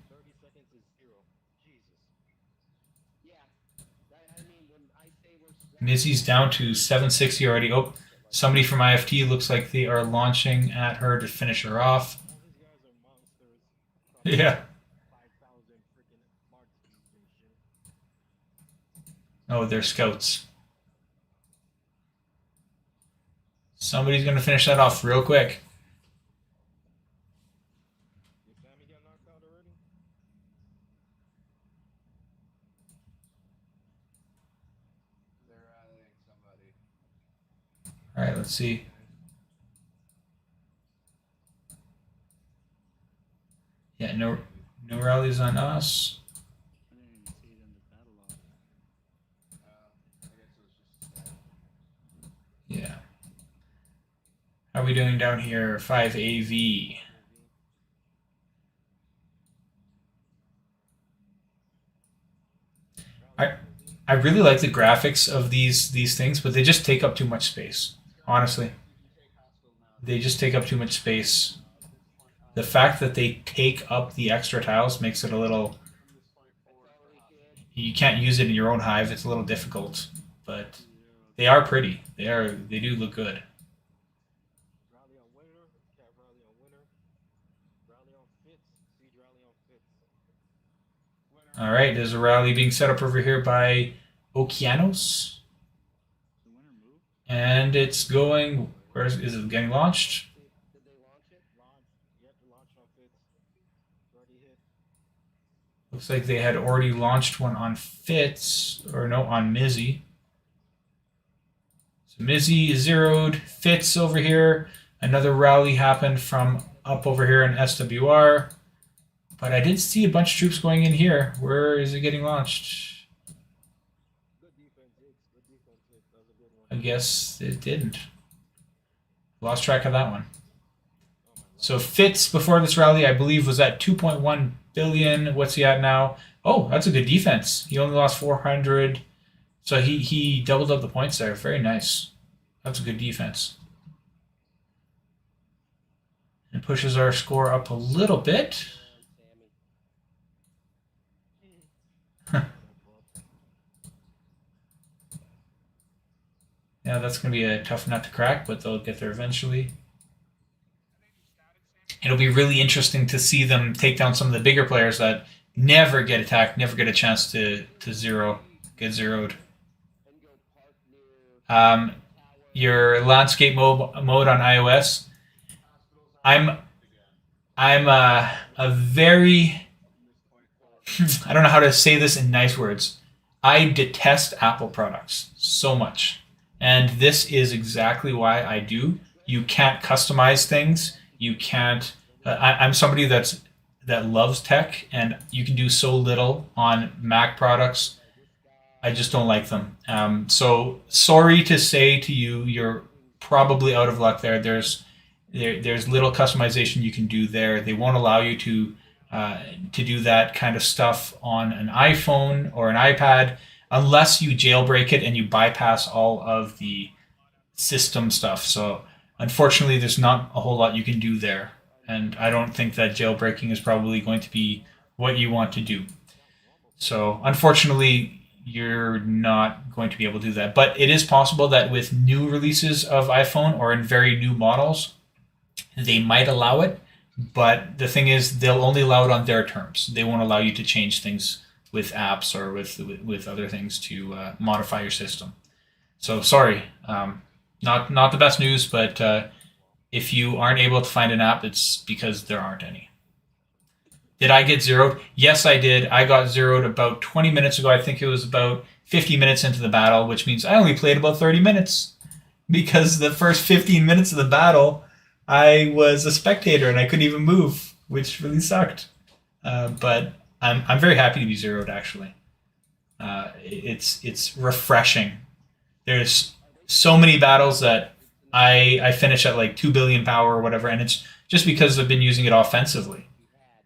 Mizzy's down to 760 already. Oh, somebody from IFT looks like they are launching at her to finish her off. Yeah. Oh, they're scouts. Somebody's going to finish that off real quick. All right, let's see. Yeah, no rallies on us. I didn't even see it in the battle log. Yeah. How are we doing down here? 5 AV. I really like the graphics of these things, but they just take up too much space. Honestly, they just take up too much space. The fact that they take up the extra tiles makes it a little. You can't use it in your own hive. It's a little difficult, but they are pretty. They do look good. All right, there's a rally being set up over here by Okeanos. And it's going, where is it getting launched? Looks like they had already launched one on Fitz, or no, on Mizzy. So Mizzy is zeroed. Fitz over here. Another rally happened from up over here in SWR. But I did see a bunch of troops going in here. Where is it getting launched? I guess it didn't. Lost track of that one. So Fitz before this rally, I believe, was at 2.1 billion. What's he at now? Oh, that's a good defense. He only lost 400. So he doubled up the points there. Very nice. That's a good defense. It pushes our score up a little bit. Yeah, that's going to be a tough nut to crack, but they'll get there eventually. It'll be really interesting to see them take down some of the bigger players that never get attacked, never get a chance to get zeroed. Your landscape mode on iOS. I'm a very I don't know how to say this in nice words. I detest Apple products so much. And this is exactly why I do. You can't customize things. You can't. I'm somebody that loves tech, and you can do so little on Mac products. I just don't like them. So sorry to say to you, you're probably out of luck there. There's little customization you can do there. They won't allow you to do that kind of stuff on an iPhone or an iPad unless you jailbreak it and you bypass all of the system stuff. So unfortunately, there's not a whole lot you can do there. And I don't think that jailbreaking is probably going to be what you want to do. So unfortunately, you're not going to be able to do that. But it is possible that with new releases of iPhone or in very new models, they might allow it. But the thing is, they'll only allow it on their terms. They won't allow you to change things with apps or with other things to modify your system. So sorry, not the best news, but if you aren't able to find an app, it's because there aren't any. Did I get zeroed? Yes, I did. I got zeroed about 20 minutes ago. I think it was about 50 minutes into the battle, which means I only played about 30 minutes because the first 15 minutes of the battle, I was a spectator and I couldn't even move, which really sucked. But I'm very happy to be zeroed, actually. It's refreshing. There's so many battles that I finish at like 2 billion power or whatever, and it's just because I've been using it offensively.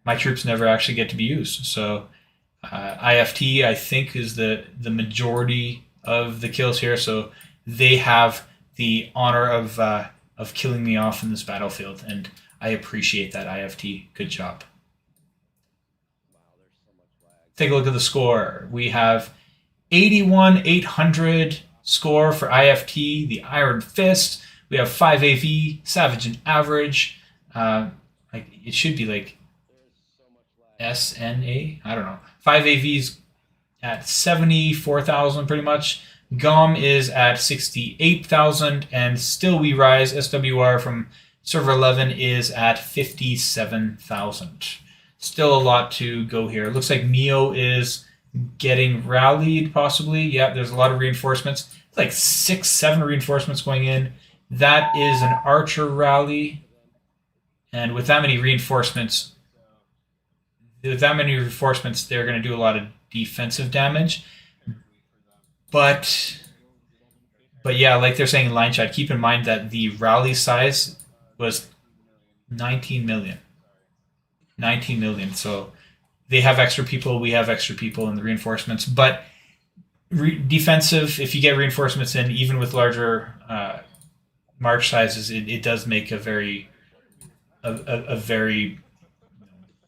My troops never actually get to be used. So IFT, I think, is the majority of the kills here, so they have the honor of killing me off in this battlefield, and I appreciate that, IFT. Good job. Take a look at the score. We have 81,800 score for IFT, the Iron Fist. We have 5 AV, Savage and Average. Like it should be like SNA. I don't know. 5 AVs at 74,000 pretty much. GOM is at 68,000, and Still We Rise SWR from server 11 is at 57,000. Still a lot to go here. Looks like Mio is getting rallied, possibly. Yeah, there's a lot of reinforcements. It's like 6-7 reinforcements going in. That is an Archer rally. And with that many reinforcements, they're going to do a lot of defensive damage. But yeah, like they're saying in line chat, keep in mind that the rally size was 19 million. 19 million. So they have extra people, we have extra people in the reinforcements. But defensive, if you get reinforcements in, even with larger march sizes, it does make a very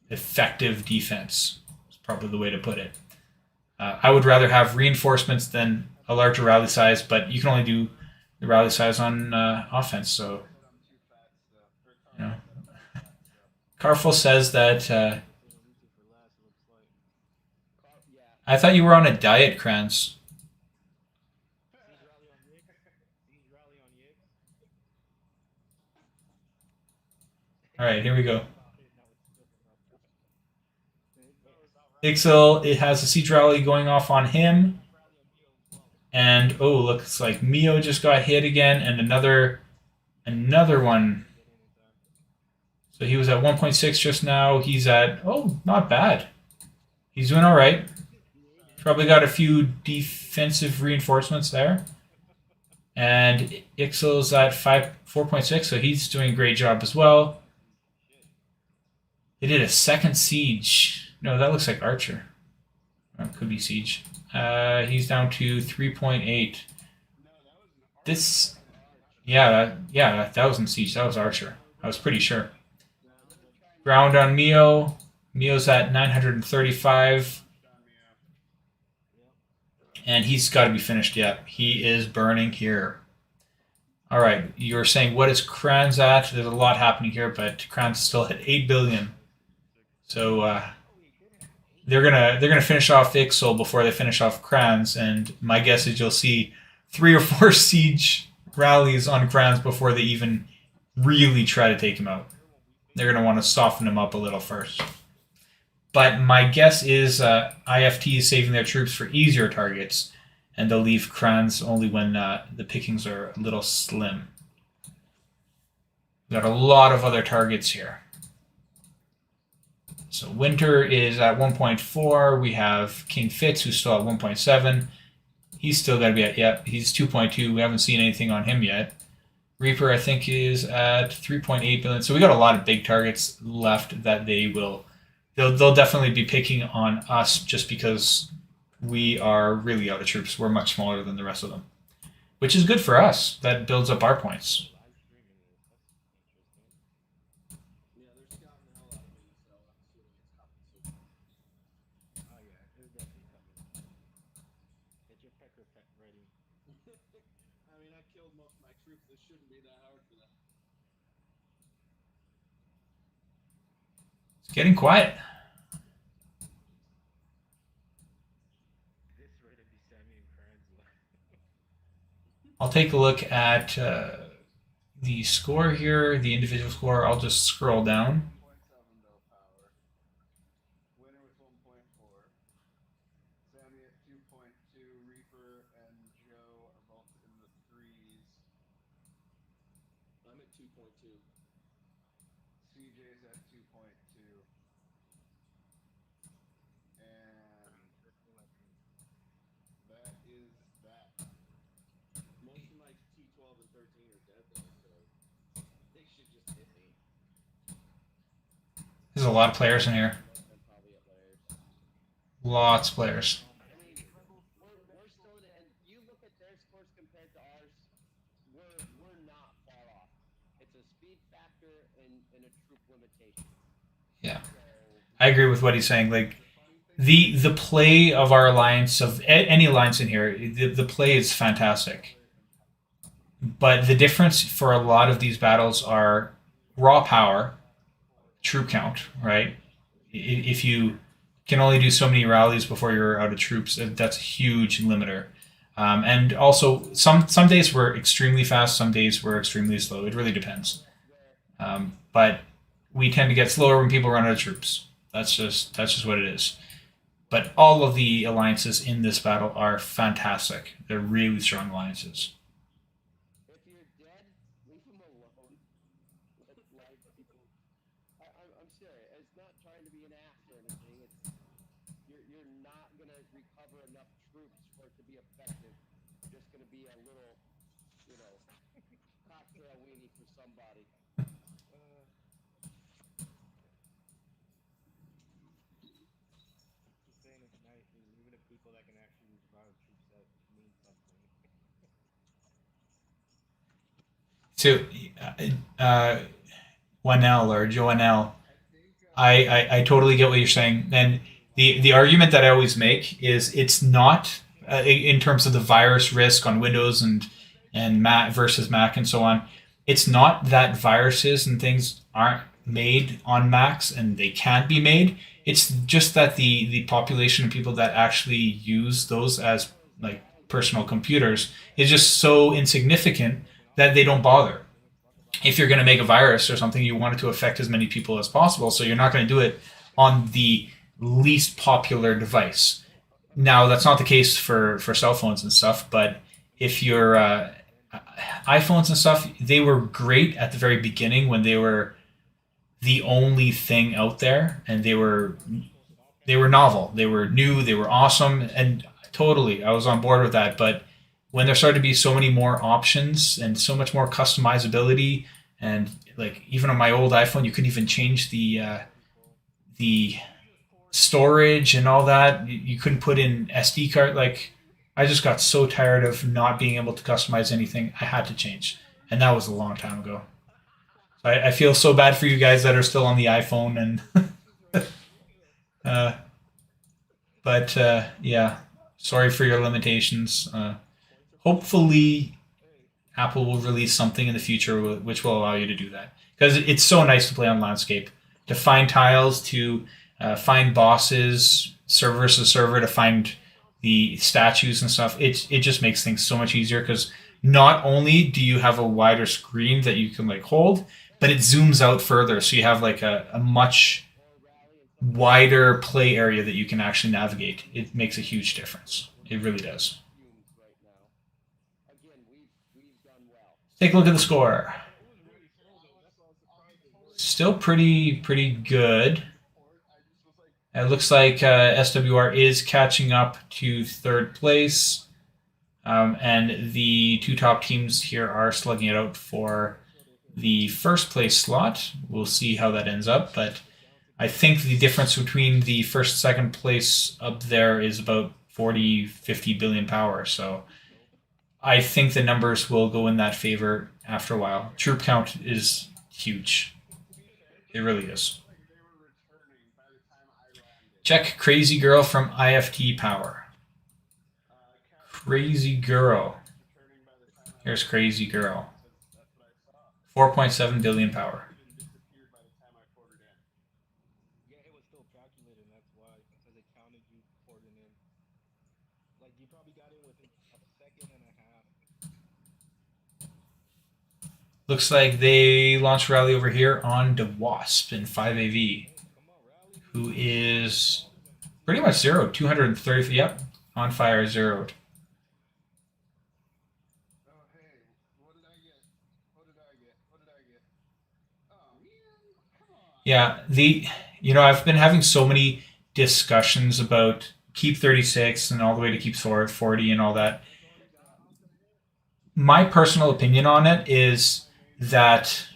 effective defense. Is probably the way to put it. I would rather have reinforcements than a larger rally size, but you can only do the rally size on offense. So, you know, Carful says that. I thought you were on a diet, Kranz. All right, here we go. Ixel, it has a siege rally going off on him. And, oh, looks like Mio just got hit again, and another one. So he was at 1.6 just now. He's at, oh, not bad. He's doing all right. Probably got a few defensive reinforcements there. And Ixel's at 4.6, so he's doing a great job as well. They did a second siege. No, that looks like Archer. Or it could be Siege. He's down to 3.8. This, yeah, that wasn't Siege. That was Archer. I was pretty sure. Ground on Mio. Mio's at 935. And he's got to be finished yet. He is burning here. All right, you're saying what is Kranz at? There's a lot happening here, but Kranz is still at 8 billion. So they're gonna finish off Ixel before they finish off Kranz, and my guess is you'll see 3 or 4 siege rallies on Kranz before they even really try to take him out. They're gonna want to soften him up a little first. But my guess is IFT is saving their troops for easier targets, and they'll leave Kranz only when the pickings are a little slim. We've got a lot of other targets here. So Winter is at 1.4. We have King Fitz, who's still at 1.7. He's still got to be at, yep, he's 2.2. We haven't seen anything on him yet. Reaper, I think, is at 3.8 billion. So we got a lot of big targets left that they'll definitely be picking on us just because we are really out of troops. We're much smaller than the rest of them, which is good for us. That builds up our points. It's getting quiet. I'll take a look at the score here, the individual score. I'll just scroll down. There's a lot of players in here. A Lots of players. We're still in it, and you look at their scores compared to ours, we're not far off. It's a speed factor and a troop limitation. Yeah, I agree with what he's saying. Like the play of our alliance, of any alliance in here, the play is fantastic. But the difference for a lot of these battles are raw power, troop count, right? If you can only do so many rallies before you're out of troops, that's a huge limiter. And also, some days we're extremely fast, some days we're extremely slow. It really depends. But we tend to get slower when people run out of troops. That's just what it is. But all of the alliances in this battle are fantastic. They're really strong alliances. If you're dead, leave them alone. I'm serious. It's not trying to be an ass or anything. It's you're not gonna recover enough troops for it to be effective. You're just gonna be a little, cocktail weenie for somebody. Saying it's nice, even if people that can actually revive troops, that means something. So, 1L or Joanel, I totally get what you're saying. And the argument that I always make is it's not, in terms of the virus risk on Windows and Mac versus Mac and so on, it's not that viruses and things aren't made on Macs and they can't be made. It's just that the population of people that actually use those as like personal computers is just so insignificant that they don't bother. If you're going to make a virus or something, you want it to affect as many people as possible. So you're not going to do it on the least popular device. Now, that's not the case for cell phones and stuff, but if your iPhones and stuff, they were great at the very beginning when they were the only thing out there, and they were novel, they were new, they were awesome, and totally, I was on board with that. But when there started to be so many more options and so much more customizability, and like even on my old iPhone, you couldn't even change the storage and all that. You couldn't put in SD card. Like, I just got so tired of not being able to customize anything. I had to change, and that was a long time ago. So I feel so bad for you guys that are still on the iPhone, and but yeah, sorry for your limitations. Hopefully, Apple will release something in the future which will allow you to do that, because it's so nice to play on landscape, to find tiles, to find bosses, server versus server, to find the statues and stuff. It just makes things so much easier, because not only do you have a wider screen that you can like hold, but it zooms out further, so you have like a much wider play area that you can actually navigate. It makes a huge difference. It really does. Take a look at the score. Still pretty good. It looks like SWR is catching up to third place. And the two top teams here are slugging it out for the first place slot. We'll see how that ends up, but I think the difference between the first and second place up there is about 40-50 billion power. So I think the numbers will go in that favor after a while. Troop count is huge. It really is. Check Crazy Girl from IFT Power. Crazy Girl. Here's Crazy Girl. 4.7 billion power. Yeah, it was still calculated, and that's why, because it counted you poured it in. Like, you probably got in within a second and a half. Looks like they launched rally over here on the Wasp in 5AV, who is pretty much zeroed. 230. Yep, on fire, zeroed. Yeah, I've been having so many discussions about keep 36 and all the way to keep 40 and all that. My personal opinion on it is that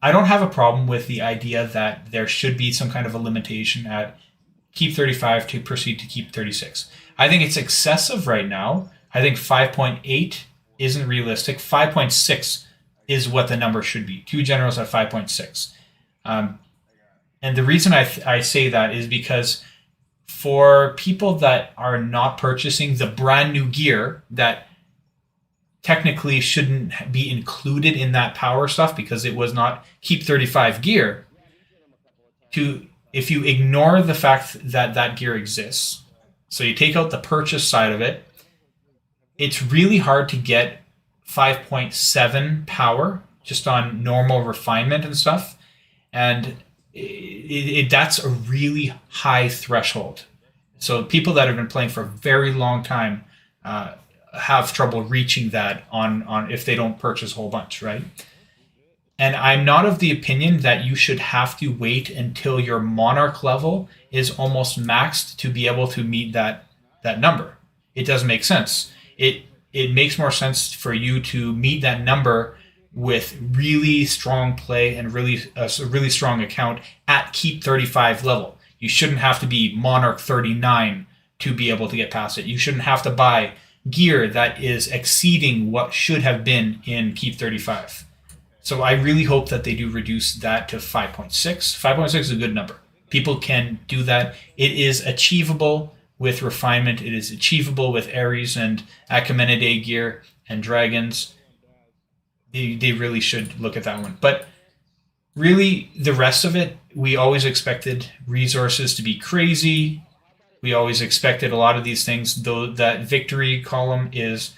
I don't have a problem with the idea that there should be some kind of a limitation at keep 35 to proceed to keep 36. I think it's excessive right now. I think 5.8 isn't realistic. 5.6 is what the number should be. 2 generals at 5.6. And the reason I say that is because for people that are not purchasing the brand new gear that technically shouldn't be included in that power stuff because it was not keep 35 gear, if you ignore the fact that that gear exists, so you take out the purchase side of it, it's really hard to get 5.7 power just on normal refinement and stuff. And that's a really high threshold. So people that have been playing for a very long time have trouble reaching that on if they don't purchase a whole bunch, right? And I'm not of the opinion that you should have to wait until your monarch level is almost maxed to be able to meet that number. It doesn't make sense. It makes more sense for you to meet that number with really strong play and a really strong account at keep 35 level. You shouldn't have to be monarch 39 to be able to get past it. You shouldn't have to buy gear that is exceeding what should have been in keep 35. So I really hope that they do reduce that to 5.6. 5.6 is a good number. People can do that. It is achievable with refinement. It is achievable with Ares and Achaemenid gear and dragons. They really should look at that one. But really, the rest of it, we always expected resources to be crazy. We always expected a lot of these things, though that victory column is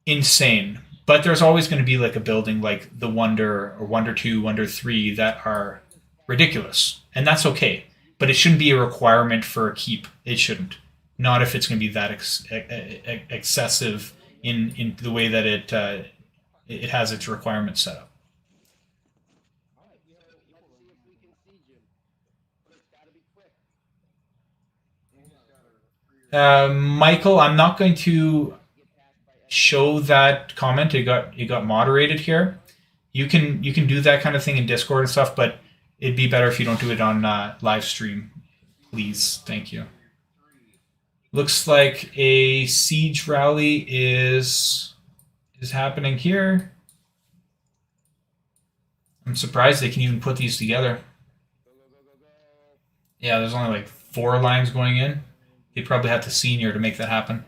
insane. But there's always going to be like a building like the Wonder or Wonder 2, Wonder 3 that are ridiculous. And that's okay. But it shouldn't be a requirement for a keep. It shouldn't. Not if it's going to be that excessive in the way that it has its requirements set up. Michael, I'm not going to show that comment. It got moderated here. You can do that kind of thing in Discord and stuff, but it'd be better if you don't do it on live stream, please. Thank you. Looks like a siege rally is happening here. I'm surprised they can even put these together. Yeah, there's only like 4 lines going in. They probably had the senior to make that happen.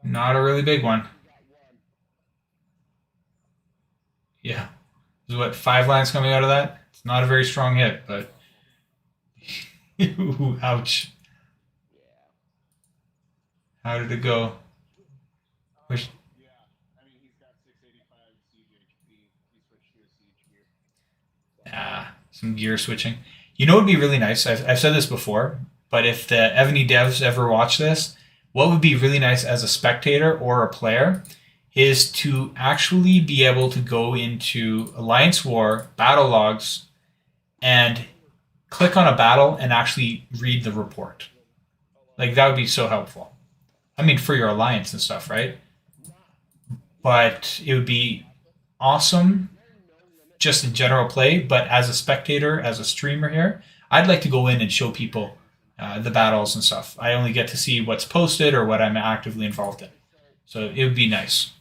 Not a really big one. Yeah. There's what, 5 lines coming out of that? It's not a very strong hit, but ooh, ouch. How did it go? Which... some gear switching. You know what would be really nice? I've said this before, but if the Evony devs ever watch this, what would be really nice as a spectator or a player is to actually be able to go into Alliance War battle logs and click on a battle and actually read the report. Like, that would be so helpful. I mean, for your alliance and stuff, right? But it would be awesome just in general play, but as a spectator, as a streamer here, I'd like to go in and show people the battles and stuff. I only get to see what's posted or what I'm actively involved in. So it would be nice.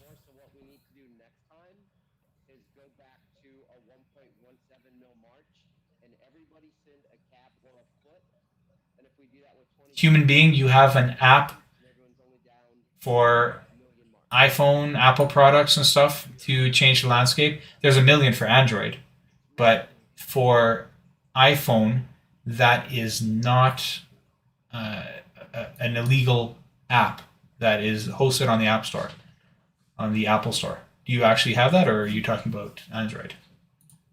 Human being, you have an app for iPhone, Apple products and stuff to change the landscape. There's 1 million for Android, but for iPhone, that is not an illegal app that is hosted on the App Store, on the Apple Store. Do you actually have that, or are you talking about Android?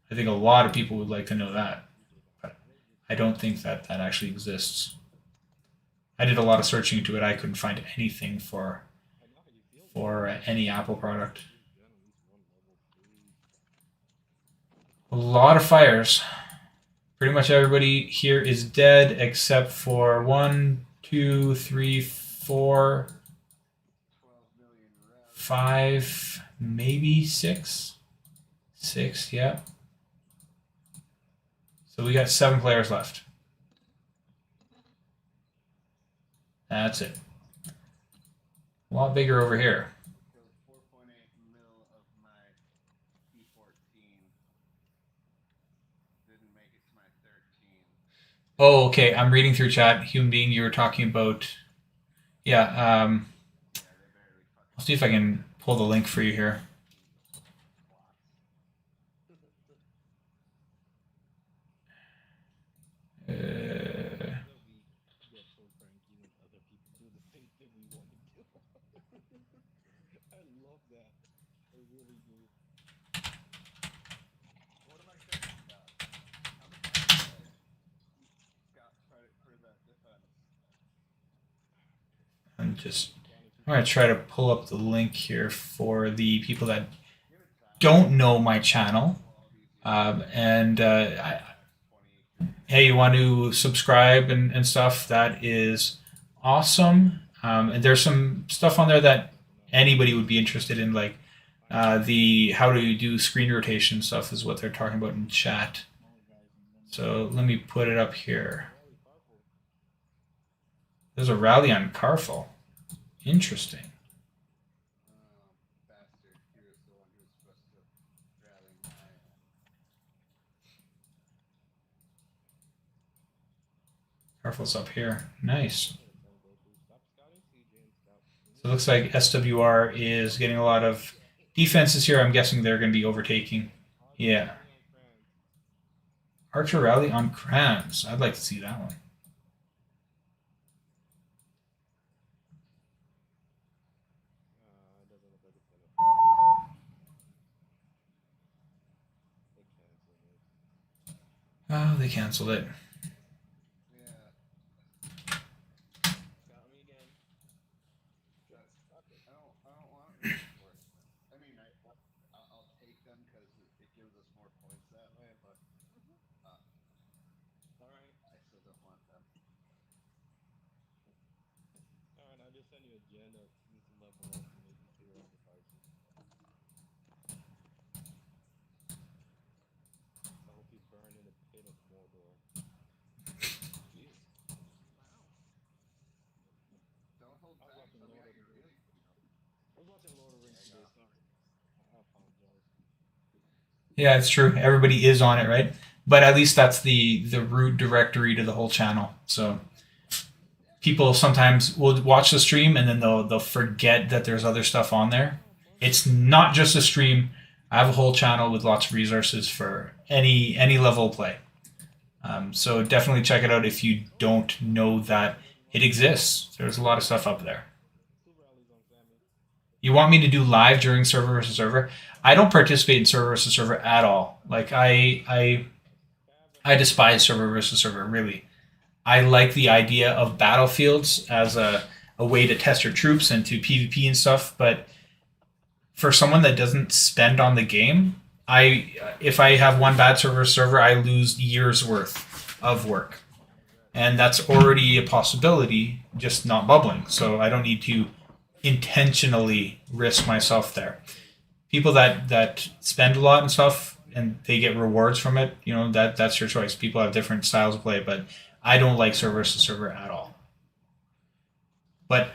I think a lot of people would like to know that, but I don't think that actually exists. I did a lot of searching into it. I couldn't find anything for any Apple product. A lot of fires. Pretty much everybody here is dead except for 1, 2, 3, 4, 5, maybe 6. 6, yeah. So we got 7 players left. That's it. A lot bigger over here. Killed 4.8 mil of my P14. Didn't make it to my 13. Oh, okay. I'm reading through chat. Human being, you were talking about. Yeah. Yeah, they barely fucking I'll see if I can pull the link for you here. Uh, Get so cranky when other people do the same thing we want to do. I love that. I really do. What am I saying about? How many times have I got credit for that defense? I'm going to try to pull up the link here for the people that don't know my channel. Hey, you want to subscribe and stuff? That is awesome. And there's some stuff on there that anybody would be interested in, like the how to do screen rotation stuff is what they're talking about in chat. So let me put it up here. There's a rally on Carful. Interesting. Bastard. He was the one who was supposed to rally my. Carful's up here. Nice. So it looks like SWR is getting a lot of defenses here. I'm guessing they're going to be overtaking. Yeah. Archer rally on Crams. I'd like to see that one. Oh, they canceled it. Yeah. Got me again. I don't want reinforcements. I mean, I'll take them because it gives us more points that way, but Alright. I still don't want them. Alright, I'll just send you a agenda. You can level up and maybe see your sacrifices. I hope you burn in the pit of Mordor. Jeez. Don't hold I was back. watching Tell me Lord how of you the really Rings. feel. I was watching Lord of the Rings today, sorry. I apologize. Yeah, it's true. Everybody is on it, right? But at least that's the root directory to the whole channel. So people sometimes will watch the stream and then they'll forget that there's other stuff on there. It's not just a stream. I have a whole channel with lots of resources for any level of play. So definitely check it out if you don't know that it exists. There's a lot of stuff up there. Two rallies on Sammy. You want me to do live during server versus server? I don't participate in server versus server at all. Like I despise server versus server, really. I like the idea of battlefields as a way to test your troops and to PvP and stuff, but for someone that doesn't spend on the game, if I have one bad server, I lose years worth of work. And that's already a possibility, just not bubbling. So I don't need to intentionally risk myself there. People that spend a lot and stuff and they get rewards from it, that's your choice. People have different styles of play, but I don't like server versus server at all. But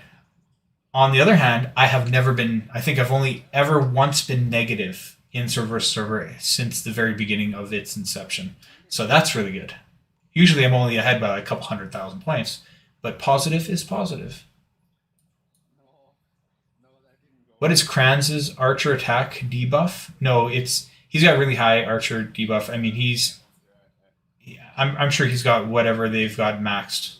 on the other hand, I think I've only ever once been negative in server versus server since the very beginning of its inception. So that's really good. Usually I'm only ahead by like a couple 100,000 points, but positive is positive. What is Kranz's archer attack debuff? No, he's got really high archer debuff. I mean, I'm sure he's got whatever they've got maxed.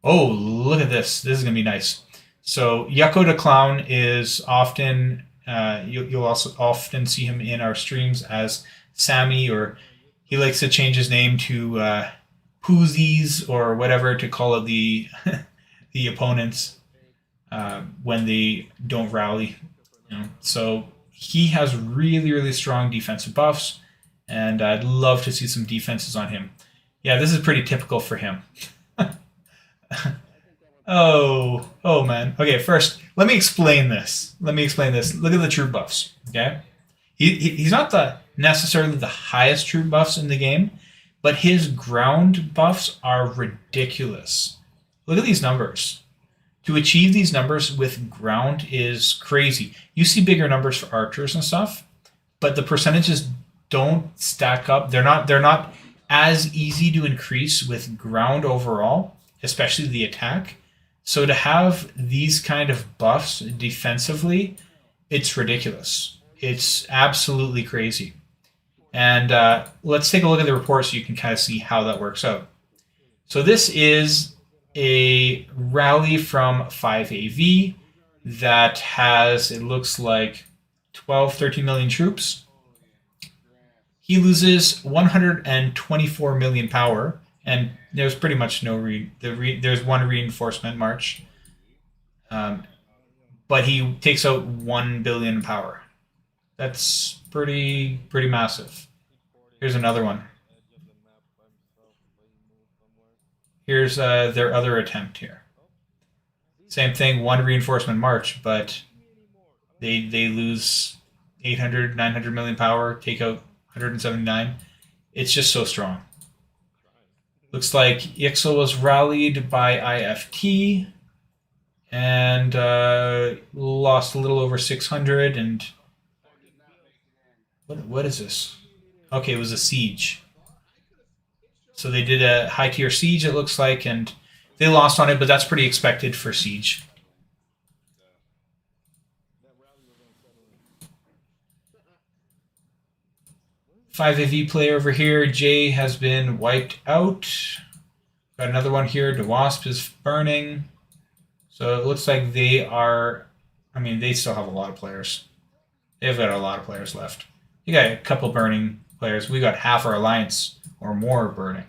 Oh, look at this. This is going to be nice. So Yucko the Clown is often, you'll also often see him in our streams as Sammy, or he likes to change his name to Poozies or whatever to call out the the opponents when they don't rally. So he has really, really strong defensive buffs, and I'd love to see some defenses on him. Yeah, this is pretty typical for him. Oh man. Okay, first, let me explain this. Look at the troop buffs, okay? He's not necessarily the highest troop buffs in the game, but his ground buffs are ridiculous. Look at these numbers. To achieve these numbers with ground is crazy. You see bigger numbers for archers and stuff, but the percentages don't stack up. They're not as easy to increase with ground overall, especially the attack. So to have these kind of buffs defensively, it's ridiculous. It's absolutely crazy. And let's take a look at the report so you can kind of see how that works out. So this is a rally from 5AV that has, it looks like 12, 13 million troops. He loses 124 million power, and there's pretty much no there's one reinforcement march, but he takes out 1 billion power. That's pretty massive. Here's another one. Here's their other attempt here. Same thing, one reinforcement march, but they lose 800, 900 million power, take out 179. It's just so strong. Looks like Ixel was rallied by IFT and lost a little over 600. And what is this? Okay, it was a siege. So they did a high tier siege, it looks like, and they lost on it, but that's pretty expected for siege. 5AV player over here, Jay has been wiped out. Got another one here, DeWasp is burning. So it looks like they are, I mean, they still have a lot of players. They've got a lot of players left. You got a couple burning players. We got half our alliance or more burning.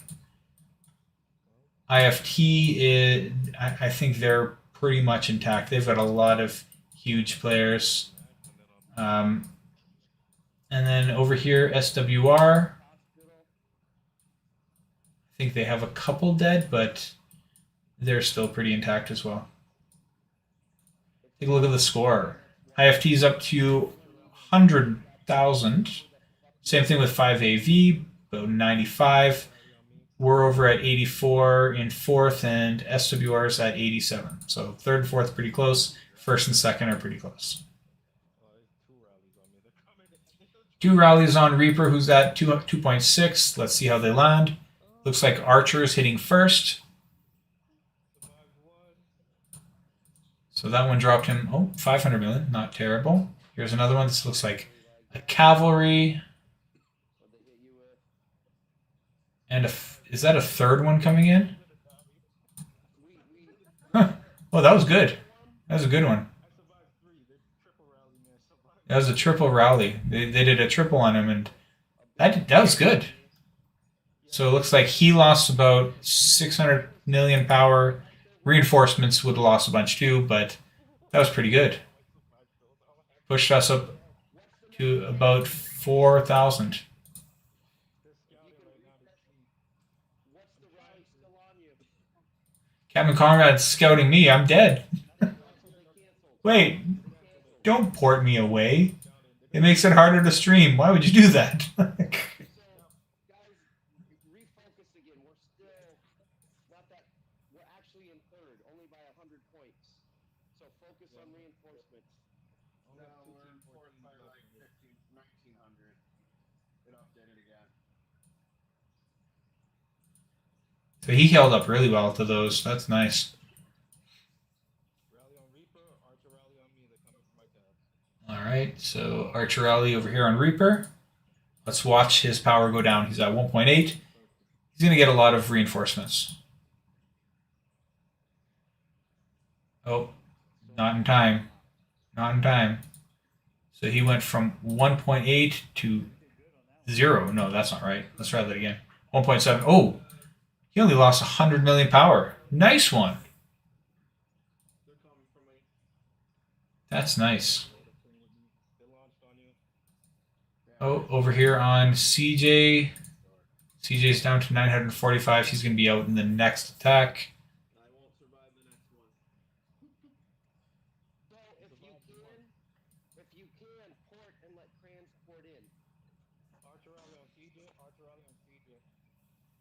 IFT, is, I think they're pretty much intact. They've got a lot of huge players. And then over here, SWR. I think they have a couple dead, but they're still pretty intact as well. Take a look at the score. IFT is up to 100,000. Same thing with 5AV, about 95. We're over at 84 in fourth, and SWR is at 87. So third and fourth pretty close. First and second are pretty close. 2 rallies on Reaper, who's at 2.6. Let's see how they land. Looks like Archer is hitting first. So that one dropped him, 500 million. Not terrible. Here's another one. This looks like a cavalry. And is that a third one coming in? Huh. Oh, that was good. That was a good one. That was a triple rally. They did a triple on him, and that was good. So it looks like he lost about 600 million power. Reinforcements would have lost a bunch too, but that was pretty good. Pushed us up to about 4,000. Captain Conrad's scouting me. I'm dead. Wait. Don't port me away. It makes it harder to stream. Why would you do that? So he held up really well to those. That's nice. Alright, so Archer Rally over here on Reaper. Let's watch his power go down. He's at 1.8. He's going to get a lot of reinforcements. Oh, not in time. Not in time. So he went from 1.8 to 0. No, that's not right. Let's try that again. 1.7. Oh, he only lost 100 million power. Nice one. That's nice. Oh, over here on CJ. CJ's down to 945. He's going to be out in the next attack.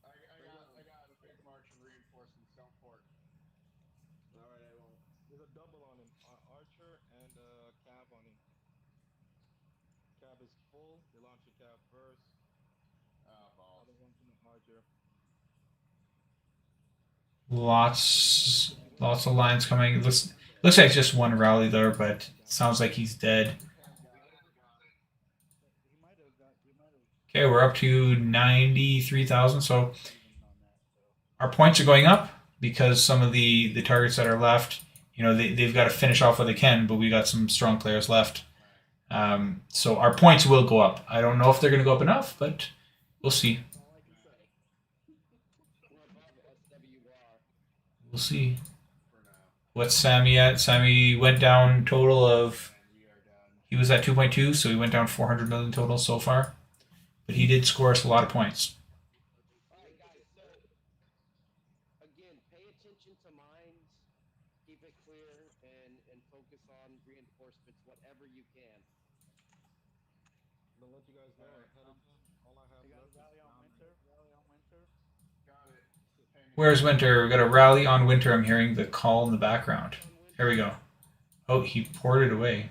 I got a big march of reinforcements. Don't port. All right, I won't. There's a double on him. Archer and Cav on him. Cav is full. They launch a Cav first. Now they're launching an Archer. Lots of lines coming. Looks like just one rally there, but sounds like he's dead. He might have got. He might have. Okay, we're up to 93,000. So our points are going up because some of the targets that are left, they've got to finish off what they can, but we got some strong players left. So our points will go up. I don't know if they're going to go up enough, but we'll see. We'll see. What's Sammy at? Sammy went down total of. He was at 2.2, so he went down 400 million total so far. But he did score us a lot of points. All right, guys. So again, pay attention to mines. Keep it clear and focus on reinforcements, whatever you can. I'm gonna let you guys know. All I have left is Rally on down winter. Rally on winter. Got it. Where's Winter? We've got a rally on Winter. I'm hearing the call in the background. Here we go. Oh, he ported away.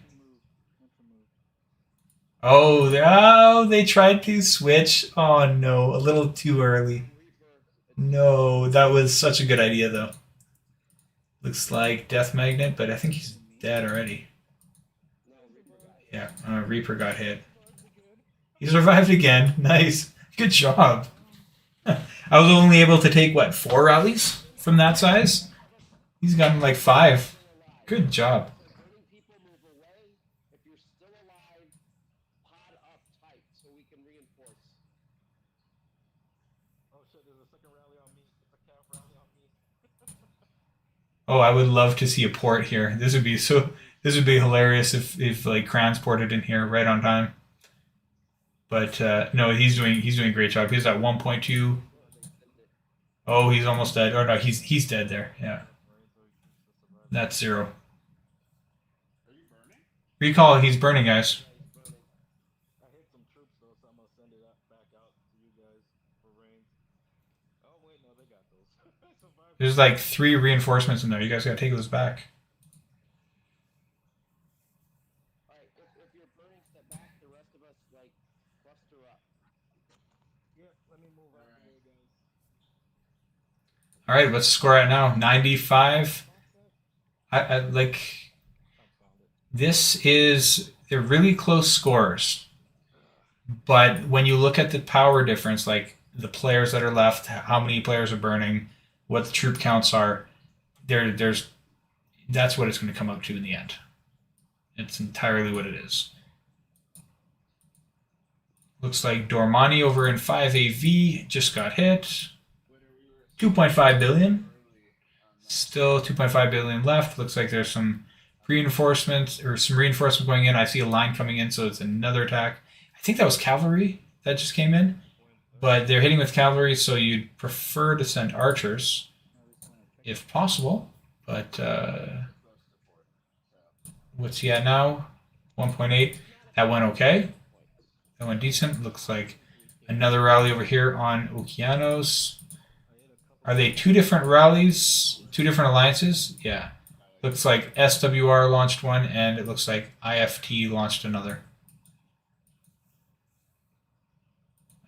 Oh, they tried to switch. Oh, no. A little too early. No, that was such a good idea, though. Looks like Death Magnet, but I think he's dead already. Yeah, Reaper got hit. He survived again. Nice. Good job. I was only able to take, 4 rallies from that size? He's gotten like 5. Good job. Burning people move away. If you're still alive, pod up tight so we can reinforce. Oh shit, there's a second rally on me. It's a Cav rally on me. Oh, I would love to see a port here. This would be hilarious if like Kranz ported in here right on time. But no, he's doing a great job. He's at 1.2. Oh, he's almost dead. Oh no, he's dead there. Yeah. That's 0. Are you burning? Recall, he's burning, guys. I hit some troops though, so I'm gonna send it back out to you guys for range. Oh wait, no, they got those. Survived. There's like 3 reinforcements in there. You guys gotta take those back. All right, if you're burning, step back. The rest of us cluster up. Yeah, let me move out the way, guys. All right, what's the score at now? 95. I like. They're really close scores. But when you look at the power difference, like the players that are left, how many players are burning, what the troop counts are, that's what it's going to come up to in the end. It's entirely what it is. Looks like Dormani over in 5AV just got hit. 2.5 billion. Still 2.5 billion left. Looks like there's some reinforcement going in. I see a line coming in, so it's another attack. I think that was cavalry that just came in. But they're hitting with cavalry, so you'd prefer to send archers if possible. But what's he at now? 1.8. That went okay. That went decent. Looks like another rally over here on Okeanos. Are they 2 different rallies? 2 different alliances? Yeah. Looks like SWR launched one, and it looks like IFT launched another.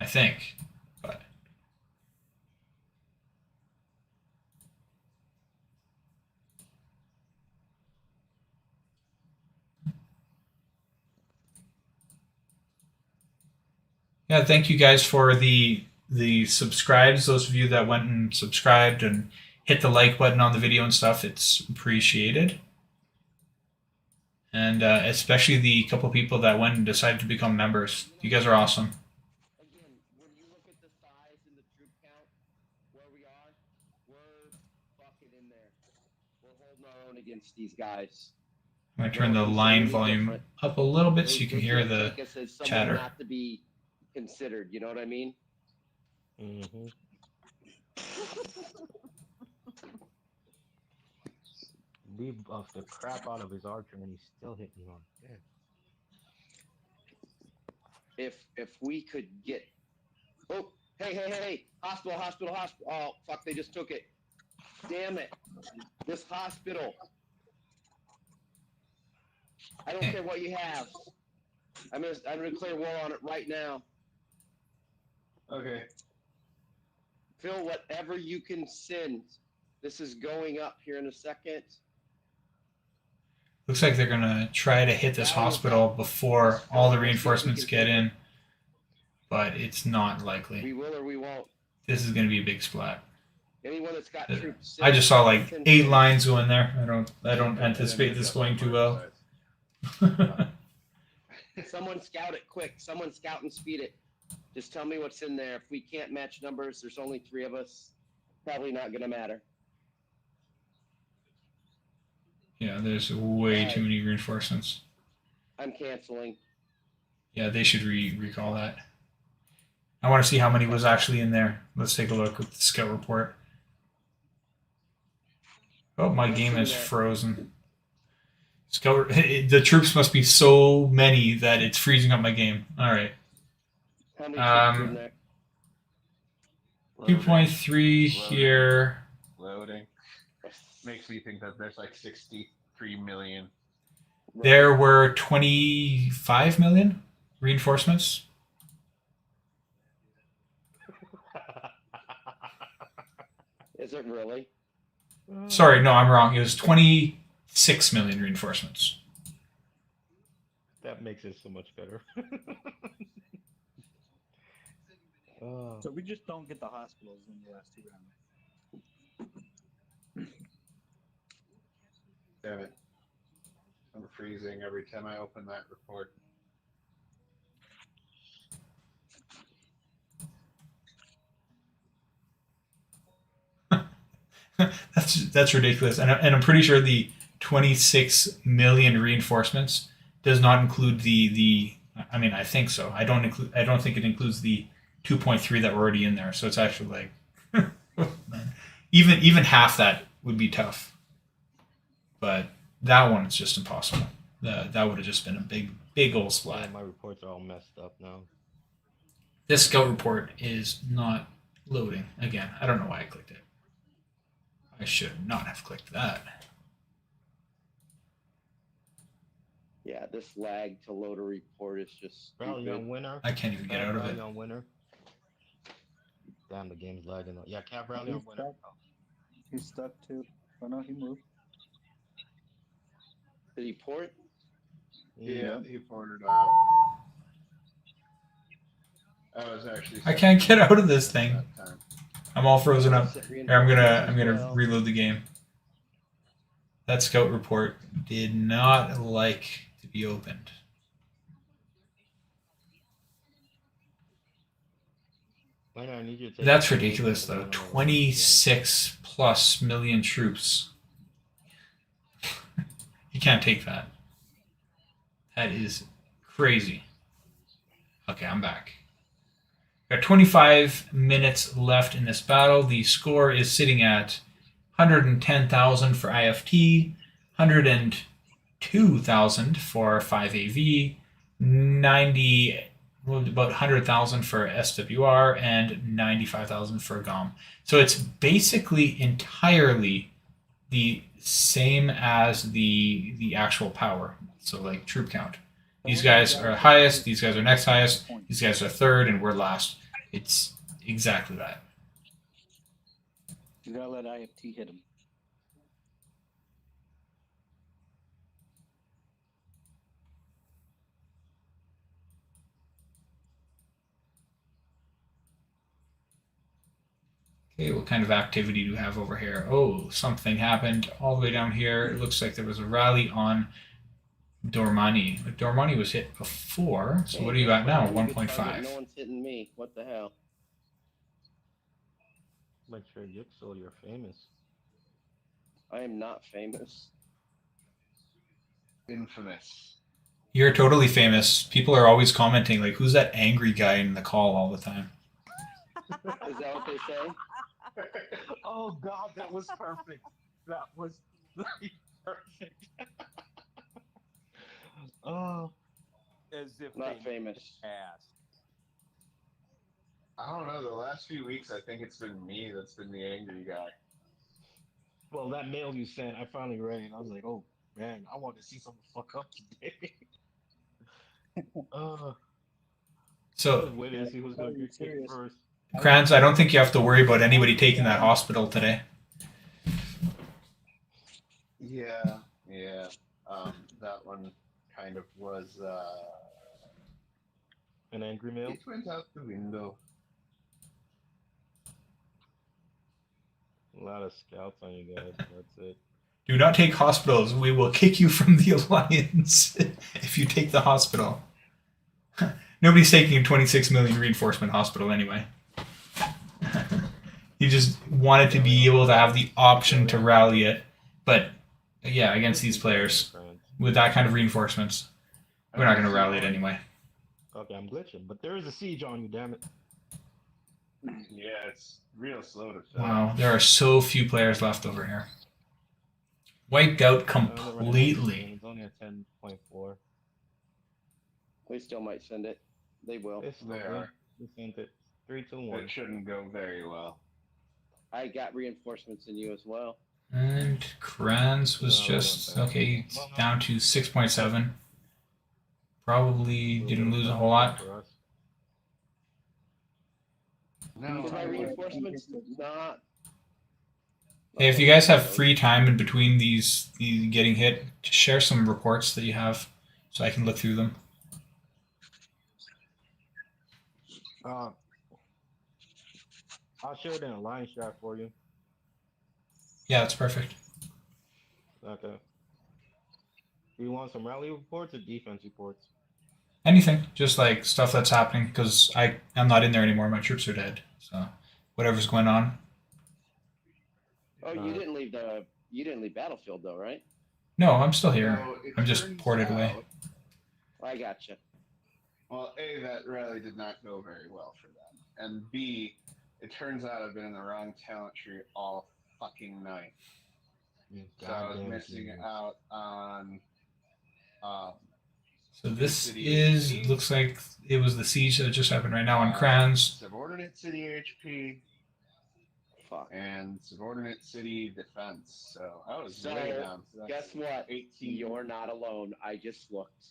I think. But yeah, thank you guys for the subscribes, those of you that went and subscribed and hit the like button on the video and stuff. It's appreciated. And especially the couple people that went and decided to become members. You guys are awesome. Again, when you look at the size and the troop count, where we are, we're fucking in there. We're holding our own against these guys. I'm going to turn the line volume up a little bit so you can hear the take us as someone chatter. not to be considered. You know what I mean? Mm-hmm. Leave buffed the crap out of his archer, and he's still hitting on. Yeah. If we could get, oh Hey! Hospital! Oh, fuck! They just took it. Damn it! This hospital. I don't care what you have. I'm gonna declare war on it right now. Okay. Phil, whatever you can send. This is going up here in a second. Looks like they're gonna try to hit this hospital before all the reinforcements get in, but it's not likely. We will or we won't. This is gonna be a big splat. Anyone that's got troops. I just saw like 8 lines go in there. I don't anticipate this going too well. Someone scout it quick. Someone scout and speed it. Just tell me what's in there. If we can't match numbers, there's only 3 of us. Probably not gonna matter. Yeah, there's way too many reinforcements. I'm canceling. Yeah, they should recall that. I want to see how many was actually in there. Let's take a look at the scout report. Oh, my game is frozen. Scout, the troops must be so many that it's freezing up my game. All right. How many troops are in there? 2.3 here. Loading. Makes me think that there's like 63 million. There were 25 million reinforcements. Is it really? Sorry, no, I'm wrong. It was 26 million reinforcements. That makes it so much better. So we just don't get the hospitals in the last 2 rounds. Damn it. I'm freezing every time I open that report. That's ridiculous, and I'm pretty sure the 26 million reinforcements does not include the. I mean, I think so. I don't think it includes the 2.3 that were already in there. So it's actually like, man, even half that would be tough. But that one is just impossible. That would have just been a big old splat. Yeah, my reports are all messed up now. This scout report is not loading again. I don't know why I clicked it. I should not have clicked that. Yeah, this lag to load a report is just Rally stupid. on winner. I can't even get out of it. Rally on winner. Damn, the game's lagging. Yeah, Cap rally on winner. He's stuck too. Oh no, he moved. Did he port? Yeah, he ported out. I was actually. I can't get out of this thing. I'm all frozen up. Here, I'm gonna reload the game. That scout report did not like to be opened. Winner, I need you to take That's ridiculous, though. 26 plus million troops. You can't take that. That is crazy. Okay, I'm back. Got 25 minutes left in this battle. The score is sitting at 110,000 for IFT, 102,000 for 5AV, about 100,000 for SWR, and 95,000 for GOM. So it's basically entirely the same as the actual power. So like troop count. These guys are highest, these guys are next highest, these guys are third, and we're last. It's exactly that. You gotta let IFT hit him. Okay, what kind of activity do we have over here? Oh, something happened all the way down here. It looks like there was a rally on Dormani. Dormani was hit before, so what are you at now? 1.5. No one's hitting me. What the hell? Make sure Yixel, you're famous. I am not famous. Infamous. You're totally famous. People are always commenting, like, who's that angry guy in the call all the time? Is that what they say? Oh God, that was perfect. That was perfect. Oh, As if Not they famous. asked. I don't know. The last few weeks, I think it's been me that's been the angry guy. Well, that mail you sent, I finally read it. I was like, oh man, I want to see something fuck up today. I So, was waiting to see who's gonna get kicked first. Kranz, I don't think you have to worry about anybody taking that hospital today. Yeah, yeah. That one kind of was. An angry mail. It went out the window. A lot of scouts on you guys. That's it. Do not take hospitals. We will kick you from the alliance if you take the hospital. Nobody's taking a 26 million reinforcement hospital anyway. You just wanted to be able to have the option to rally it, but yeah, against these players with that kind of reinforcements, we're not going to rally it anyway. Okay, I'm glitching, but there is a siege on you, damn it. Yeah, it's real slow to fill. Wow, there are so few players left over here. Wiped out completely. It's only at 10.4. We still might send it. They will. It's They not are. We sent it. 3, 2, 1. It shouldn't go very well. I got reinforcements in you as well. And Kranz was just, okay, it's down to 6.7. Probably didn't lose a whole lot. For us. No, Because my reinforcements not. Hey, if you guys have free time in between these getting hit, just share some reports that you have so I can look through them. I'll share it in a line shot for you. Yeah, that's perfect. Okay. Do you want some rally reports or defense reports? Anything, just like stuff that's happening, because I'm not in there anymore. My troops are dead. So whatever's going on. Oh, you didn't leave battlefield though, right? No, I'm still here. So it I'm just turns ported away. out- I gotcha. Well, A, that rally did not go very well for them. And B, it turns out I've been in the wrong talent tree all fucking night. So I was missing out on. So this is, looks like it was the siege that just happened right now on Kranz. Subordinate city HP Fuck. and subordinate city defense. So I was So, way down. So that's Guess what? 18. You're not alone. I just looked.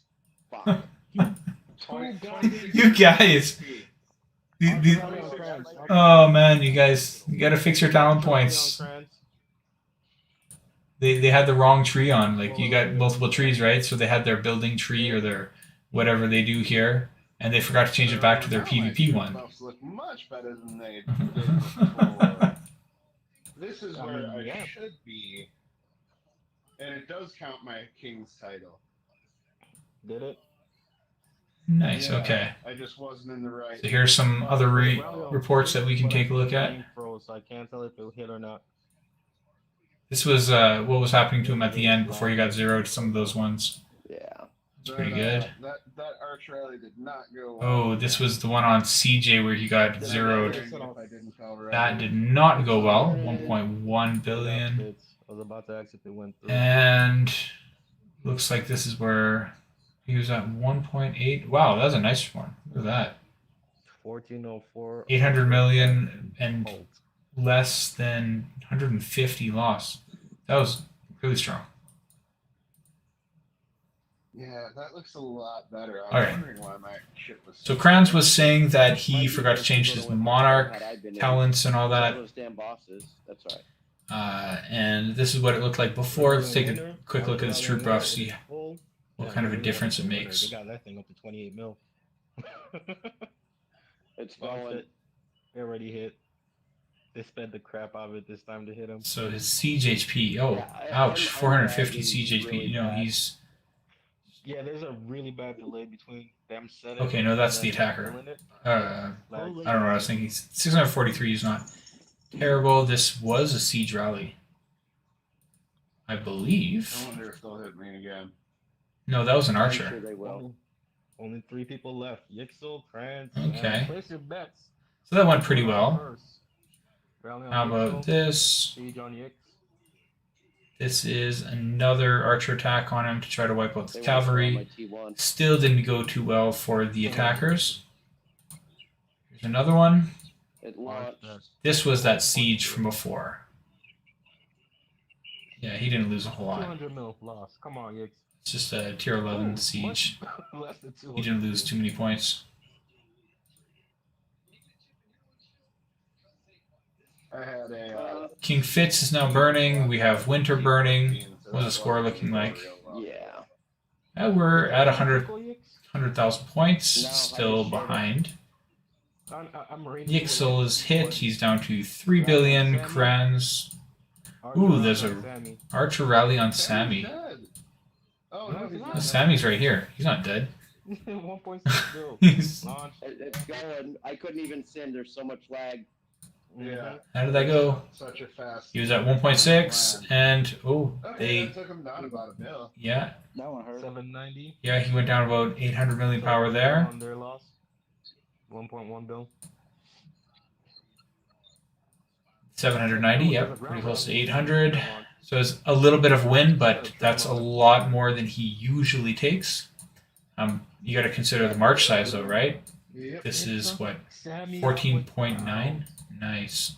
Fuck. 20 You guys. Oh man, you guys, you gotta fix your talent points. They had the wrong tree on. Like you got multiple trees, right? So they had their building tree or their whatever they do here, and they forgot to change it back to their PvP one. Buffs look much better than they did before. This is where I should be, and it does count my king's title. Did it? Nice. Yeah, Okay. I just wasn't in the right. So here's some other reports that we can take a look at. So I can't tell if it'll hit or not. This was what was happening to him at the end before he got zeroed. Some of those ones. Yeah. It's pretty good. That arch rally did not go well. Oh, this was the one on CJ where he got zeroed. If I didn't tell right. That did not go well. 1.1 billion. I was about to ask if it went through. And looks like this is where he was at 1.8. Wow, that was a nice one. Look at that. 1404. 800 million and less than 150 loss. That was really strong. Yeah, that looks a lot better. I was Alright. wondering why my ship was. So Kranz was saying that he forgot to change his monarch talents and all that. Those damn bosses. That's right. And this is what it looked like before. Let's take a quick look at his troop buff, see what kind of a difference it makes. They got that thing up to 28 mil. It's Lost going. it. They already hit. They sped the crap out of it this time to hit him. So his siege HP, oh, Yeah, ouch, I'm 450 glad siege he's HP. really You know, bad. he's Yeah, there's a really bad delay between them setting. okay. No, that's the attacker. I don't know what I was thinking. 643 is not terrible. This was a siege rally, I believe. I wonder if they'll hit me again. No, that was an I'm sure archer. they will. Only 3 people left. Yixel, Krantz. Okay. Place your bets. So that went pretty well. First. Rally on How about Yixel, this? Siege on Yix. This is another archer attack on him to try to wipe out the They went cavalry. for my T1. Still didn't go too well for the attackers. Here's another one. It launched. This was that siege from before. Yeah, he didn't lose a whole lot. 200 mil loss. Come on, Yix. It's just a tier 11 siege. Less than 200. He didn't lose too many points. I had a King Fitz is now burning. We have Winter burning. What's the score looking like? Yeah. We're at 100,000 points. Still behind. Yixel is hit. He's down to 3 billion crowns. Ooh, there's a Archer rally on Sammy. Oh, no, he's Oh, not. Sammy's right here. He's not dead. 1.6 bill. He's- Launch. It's going. I couldn't even send. There's so much lag. Yeah. How did that go? Such a fast. He was at 1.6, and oh, Okay, that took him down about a bill. yeah, That one hurt. 790. he went down about 800 million power there. On their loss. 1.1 bill. 790, yep, pretty close to 800. So it's a little bit of win, but that's a lot more than he usually takes. You got to consider the march size though, right? Yep. This is what, Sammy 14.9. Nice.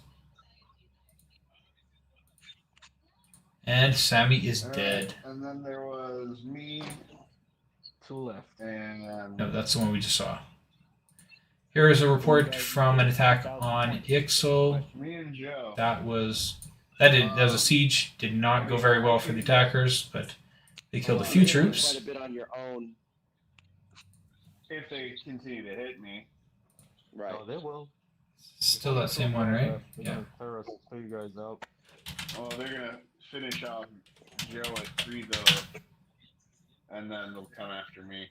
And Sammy is dead. And then there was me 2 left. and No, that's the one we just saw. Here is a report from an attack on Ixo. me and Joe. That was a siege. Did not go very well for the attackers, but they killed a few troops. Quite a bit on your own. If they continue to hit me. Right. Oh, they will. Still that same one, right? They're Yeah. gonna clear you guys out. Well, they're gonna finish off Joe at 3 though, and then they'll come after me.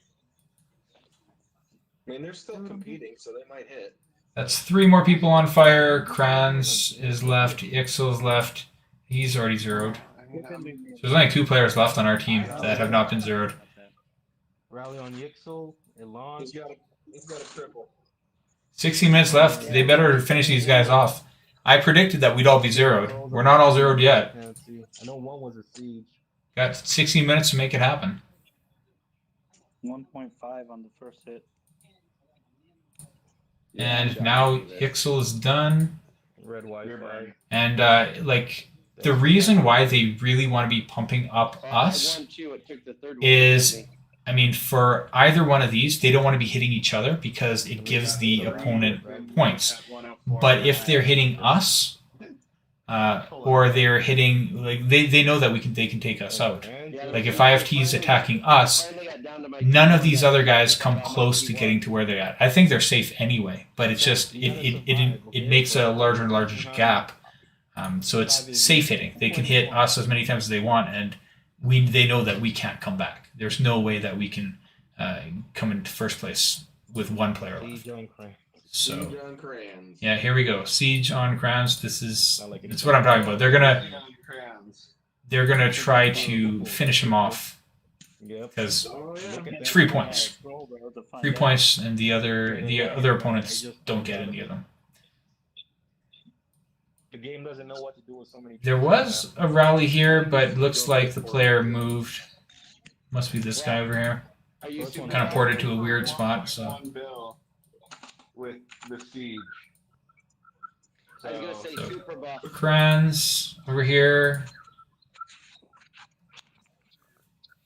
I mean, they're still competing, so they might hit. That's 3 more people on fire. Kranz is left. Ixo is left. He's already zeroed. So there's only 2 players left on our team that have not been zeroed. Rally on Yixel. It launched. He's got a triple. 16 minutes left. They better finish these guys off. I predicted that we'd all be zeroed. We're not all zeroed yet. Can't see. I know one was a siege. Got 16 minutes to make it happen. 1.5 on the first hit. And now Ixel is done. Red Wi-Fi. And like the reason why they really want to be pumping up us is, I mean, for either one of these, they don't want to be hitting each other because it gives the opponent points. But if they're hitting us, or they're hitting, like they know that they can take us out. Like if IFT is attacking us, none of these other guys come close to getting to where they're at. I think they're safe anyway, but it's just it makes a larger and larger gap. So it's safe hitting. They can hit us as many times as they want, and they know that we can't come back. There's no way that we can come into first place with 1 player left. So yeah, here we go. Siege on Crowns. It's what I'm talking about. They're gonna try to finish him off because it's 3 points. 3 points, and the other opponents don't get any of them. The game doesn't know what to do with so many. There was a rally here, but looks like the player moved. Must be this guy over here. Kind of ported to a weird spot. So. 1 bill with the siege. I was gonna say So- super buff. Kranz over here.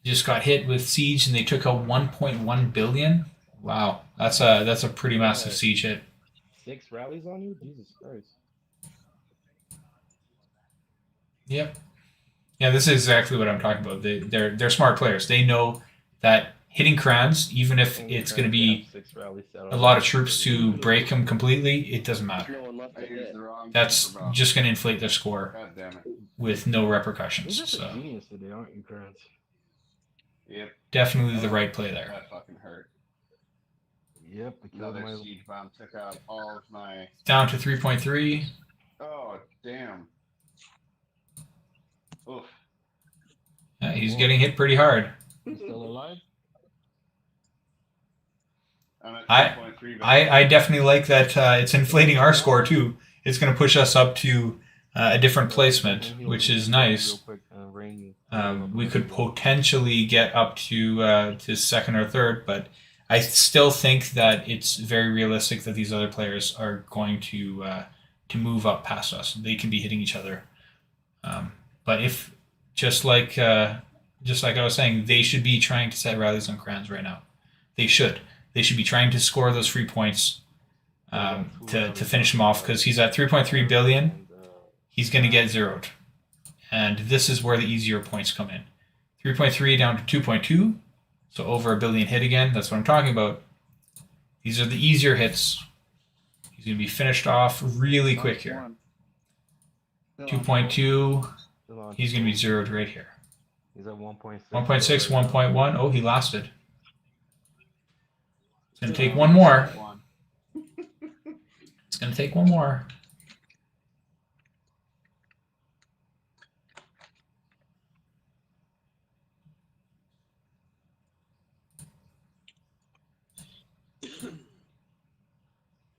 Just got hit with siege, and they took out 1.1 billion. Wow, that's a pretty massive siege hit. 6 rallies on you? Jesus Christ. Yep. Yeah, this is exactly what I'm talking about. They're smart players. They know that hitting Kranz, even if it's going to be a lot of troops to break them completely, it doesn't matter. I used the wrong That's super buff. just going to inflate their score God damn it. with no You're repercussions. just a So genius today, aren't you, Grant? Yep, definitely the right play there. that fucking hurt. Yep. Another siege bomb took out all of my. Down to 3.3. Oh damn. Oof. Yeah, he's getting hit pretty hard. You still alive? I'm at I- 3.3. I definitely like that it's inflating our score too. It's going to push us up to a different placement, which is nice. We could potentially get up to second or third, but I still think that it's very realistic that these other players are going to move up past us. They can be hitting each other, but if just like I was saying, they should be trying to set rallies on crowns right now. They should. They should be trying to score those free points to finish him off, because he's at 3.3 billion. He's going to get zeroed, and this is where the easier points come in. 3.3 down to 2.2, so over a billion hit again. That's what I'm talking about. These are the easier hits. He's going to be finished off really quick here. 2.2, he's going to be zeroed right here. He's at 1.6. 1.6, 1.1. Oh, he lasted. It's going to take one more. It's going to take one more.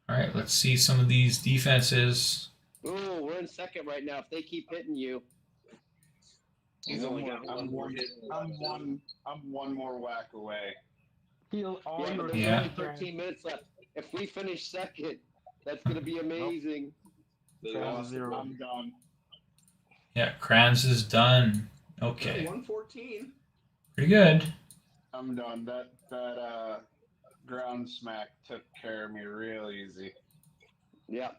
All right, let's see some of these defenses. Ooh, we're in second right now. If they keep hitting you, He's only got one more hit. I'm one more whack away. Heal all yeah, your but there's Yeah. only 13 minutes left. If we finish second, that's gonna be amazing. I'm done. Yeah, Kranz is done. Okay, 114. pretty good. I'm done. That ground smack took care of me real easy. Yeah.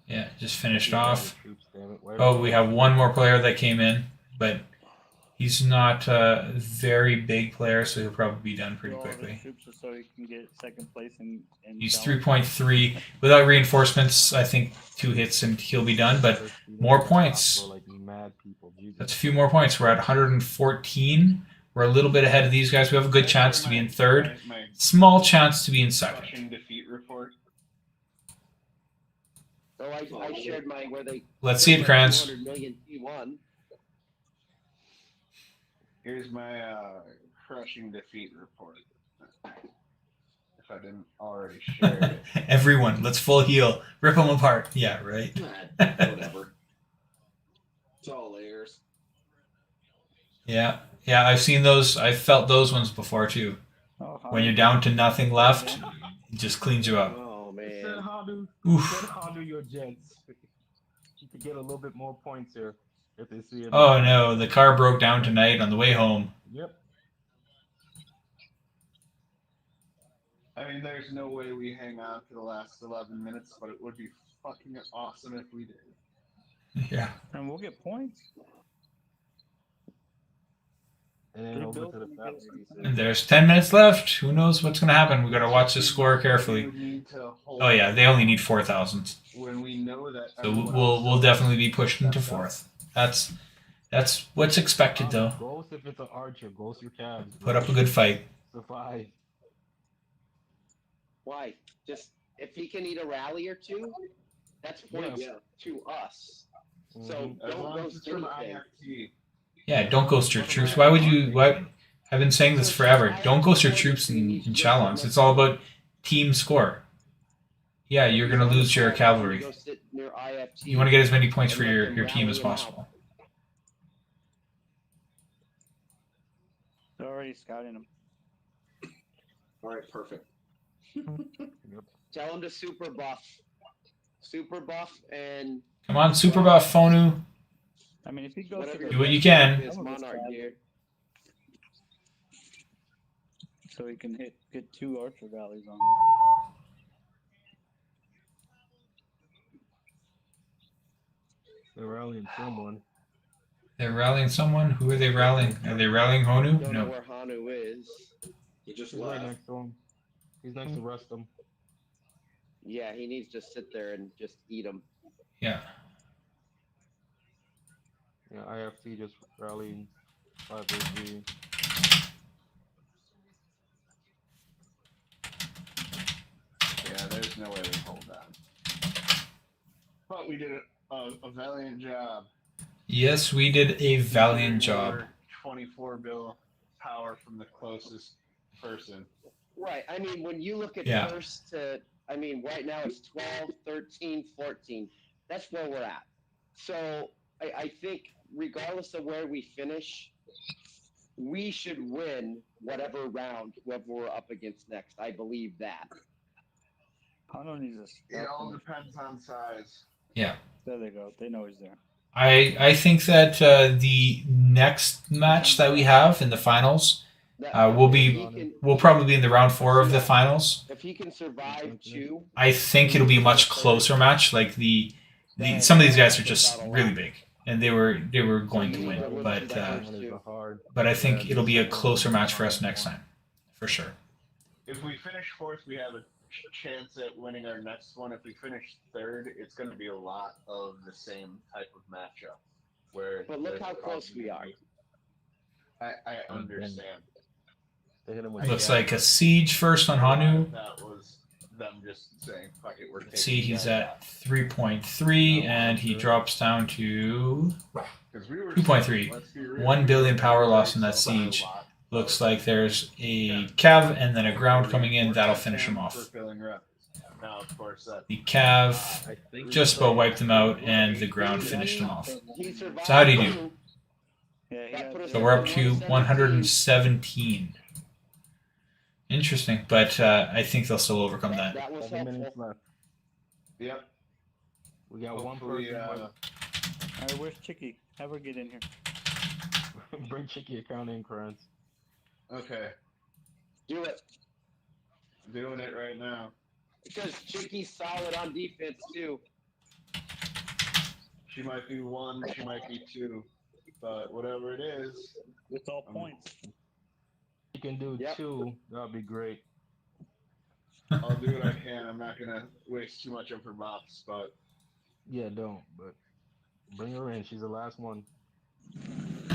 Yeah, just finished off. Oh, we have one more player that came in, but he's not a very big player, so he'll probably be done pretty quickly. So he can get second place and He's 3.3. Without reinforcements, I think 2 hits and he'll be done, but more points. That's a few more points. We're at 114. We're a little bit ahead of these guys. We have a good chance to be in third. Small chance to be in second. Crushing defeat report. Oh, I shared mine where they. Let's see it, Kranz. 200 million T1. Here's my crushing defeat report. If I didn't already share it. Everyone, let's full heal. Rip them apart. Yeah, right. Whatever. It's all layers. Yeah, I've seen those. I've felt those ones before too. When you're down to nothing left, it just cleans you up. Oh man. Said how do your Jets? You could get a little bit more points here if they see it. Oh no, the car broke down tonight on the way home. Yep. I mean, there's no way we hang on for the last 11 minutes, but it would be fucking awesome if we did. Yeah. And we'll get points. And then over to the back. And there's 10 minutes left. Who knows what's going to happen? We got to watch the score carefully. Oh yeah, they only need 4,000. When we know that. So we'll definitely be pushed into fourth. That's what's expected though. Ghost if it's an archer. Ghost your calves. Put up a good fight. Survive. Why? Just if he can eat a rally or two, that's points to us. So As don't long as ghost it's from anything. IFT. Yeah, don't ghost your troops. Why would you? Why? I've been saying this forever. Don't ghost your troops in Chalons. It's all about team score. Yeah, you're gonna lose your cavalry. Go sit near IFT. You want to get as many points for your team as possible. They're already scouting them. All right, perfect. Tell him to super buff, and Come on, super buff, Fonu. I mean, if he goes whatever. to Do what you can. His monarch gear. so he can get 2 archer rallies on. They're rallying someone. They're rallying someone. Who are they rallying? Are they rallying Honu? Don't know No. where Hanu is. He just He's right left. next to him. He's next to Rustum. Yeah, he needs to sit there and just eat them. Yeah. Yeah, IFT just rallying 5AG. Yeah, there's no way we hold that. But we did a valiant job. Yes, we did a valiant job. 24 bill power from the closest person. Right. I mean, when you look at Yeah. first to, I mean, right now it's 12, 13, 14. That's where we're at. So I think regardless of where we finish, we should win whatever round, whoever we're up against next. I believe that. Hano needs a It stop. all depends on size. There they go. They know he's there. I think that the next match that we have in the finals we'll probably be in the round 4 of the finals. If he can survive 2, I think it'll be a much closer match. Like some of these guys are just really big, and they were going to win, but I think it'll be a closer match for us next time, for sure. If we finish 4th, we have a chance at winning our next one. If we finish 3rd, it's going to be a lot of the same type of matchup. But look how close we are. I understand. Looks like a siege first on Hanu. That was them just saying, fuck it, we're taking See, he's at 3.3, and he drops down to 2.3. 1 billion power loss in that siege. Looks like there's a cav and then a ground coming in. That'll finish him off. The cav just about wiped him out, and the ground finished him off. So how do you do? So we're up to 117. Interesting, but I think they'll still overcome that. 7 minutes left. Yep. We got one Hopefully, person. Alright, where's Chicky? Have her get in here. Bring Chicky account in, Krantz. Okay. Do it. Doing it right now. Because Chicky's solid on defense, too. She might be 1, she might be 2, but whatever it is. It's all points. You can do 2, that'll be great. I'll do what I can. I'm not going to waste too much of her buffs, but. Yeah, don't, but bring her in. She's the last one.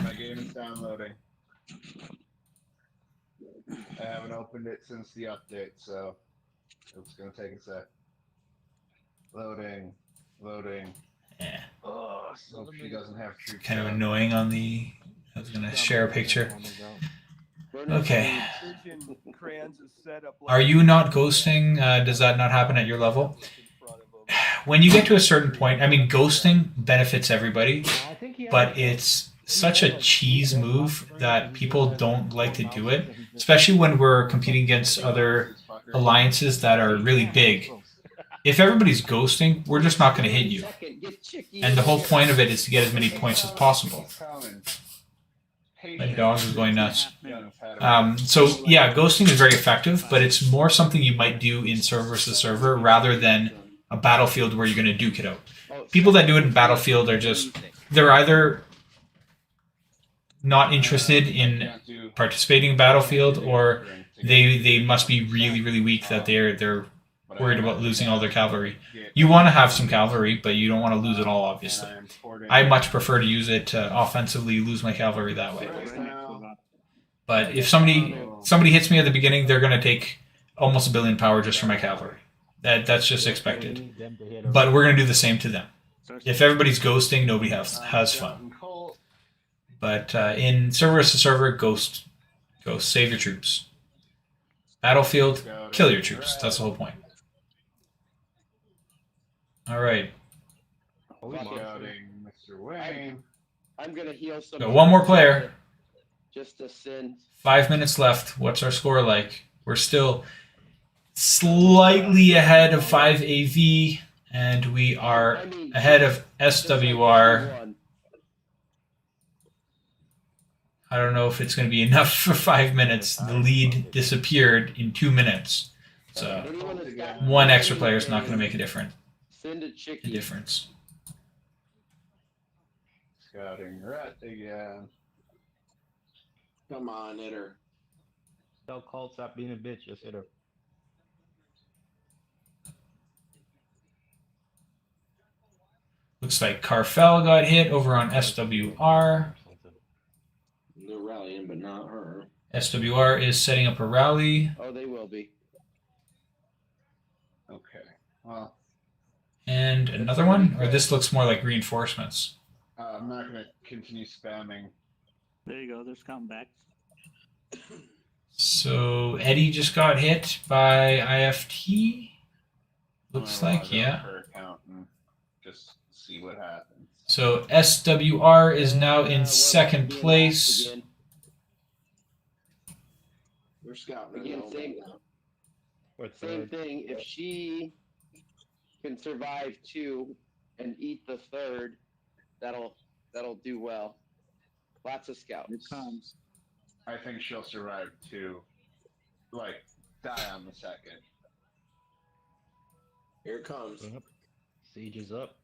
My game is downloading. I haven't opened it since the update, so it's going to take a sec. Loading. Yeah. Oh, so she doesn't have true. Kind of annoying on the. I was gonna share a picture. Okay. Are you not ghosting? Does that not happen at your level? When you get to a certain point, I mean, ghosting benefits everybody, but it's such a cheese move that people don't like to do it, especially when we're competing against other alliances that are really big. If everybody's ghosting, we're just not going to hit you. And the whole point of it is to get as many points as possible. My dog is going nuts. So yeah, ghosting is very effective, but it's more something you might do in server versus server rather than a battlefield where you're going to duke it out. People that do it in battlefield are they're either not interested in participating in battlefield, or they must be really, really weak that they're worried about losing all their cavalry. You want to have some cavalry, but you don't want to lose it all, obviously. I much prefer to use it to offensively lose my cavalry that way. But if somebody hits me at the beginning, they're going to take almost 1 billion power just for my cavalry. That's just expected. But we're going to do the same to them. If everybody's ghosting, nobody has fun. But in server versus server, ghost, save your troops. Battlefield, kill your troops. That's the whole point. All right. Mr. Wayne. I'm gonna heal some. Got one more player. Just a sin. 5 minutes left. What's our score like? We're still slightly ahead of 5 AV, and we are ahead of SWR. I don't know if it's going to be enough for 5 minutes. The lead disappeared in 2 minutes. So one extra player is not going to make a difference. Scouting rat again. Come on, hit her. Tell Colt stop being a bitch. Just hit her. Looks like Carfel got hit over on SWR. They're rallying, but not her. SWR is setting up a rally. Oh, they will be. Okay. Well. And another one? Or this looks more like reinforcements. I'm not going to continue spamming. There you go. There's come back. So Eddie just got hit by IFT. Looks like, yeah. Her account and just see what happens. So SWR is now in second place. We're scouting. Again, same thing. If she can survive 2 and eat the 3rd, that'll do well. Lots of scouts. Here it comes. I think she'll survive 2. Like, die on the 2nd. Here it comes. Yep. Siege is up.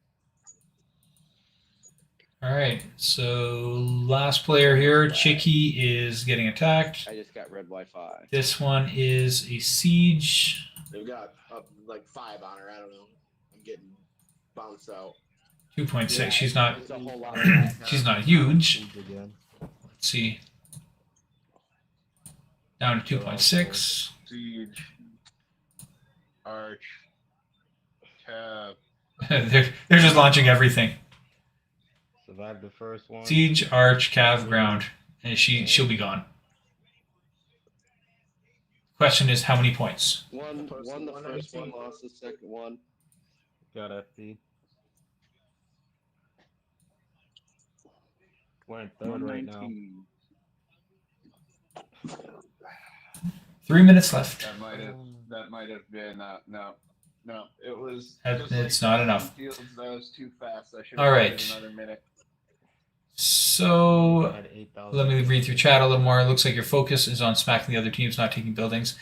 All right, so last player here, Chicky, is getting attacked. I just got red Wi-Fi. This one is a siege. They've got like 5 on her. I don't know. I'm getting bounced out. 2.6. Yeah, She's not. it's a whole lot of that. She's not huge. Siege again. Let's see. Down to 2.6. Siege. Arch. Tab. they're just launching everything. Survived the first one. Siege, Arch, Cav, Ground, and she'll be gone. Question is how many points? Won the first one, lost the second one. Got FP. We're in 3rd right now. 119. 3 minutes left. That might have been no. It was. It's not enough. Fields, that was too fast. I should All have right. waited another minute. So Had 8,000. let me read through chat a little more. It looks like your focus is on smacking the other teams, not taking buildings.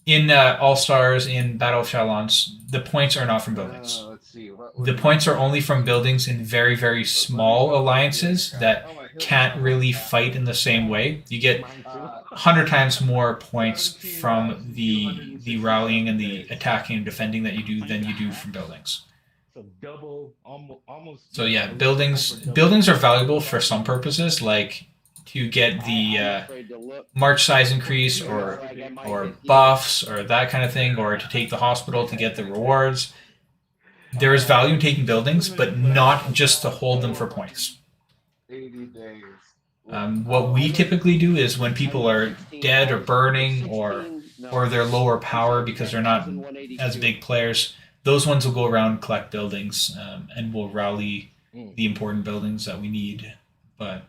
In All Stars, in Battle of Chalons, the points are not from buildings. Let's see. The points are only from buildings in very, very small alliances that can't really fight in the same way. You get 100 times more points from the rallying and the attacking and defending that you do than you do from buildings. So double, almost. So yeah, buildings are valuable for some purposes, like to get the march size increase or buffs or that kind of thing, or to take the hospital to get the rewards. There is value in taking buildings, but not just to hold them for points. 80 days. What we typically do is when people are dead or burning or they're lower power because they're not as big players, those ones will go around and collect buildings and will rally the important buildings that we need. But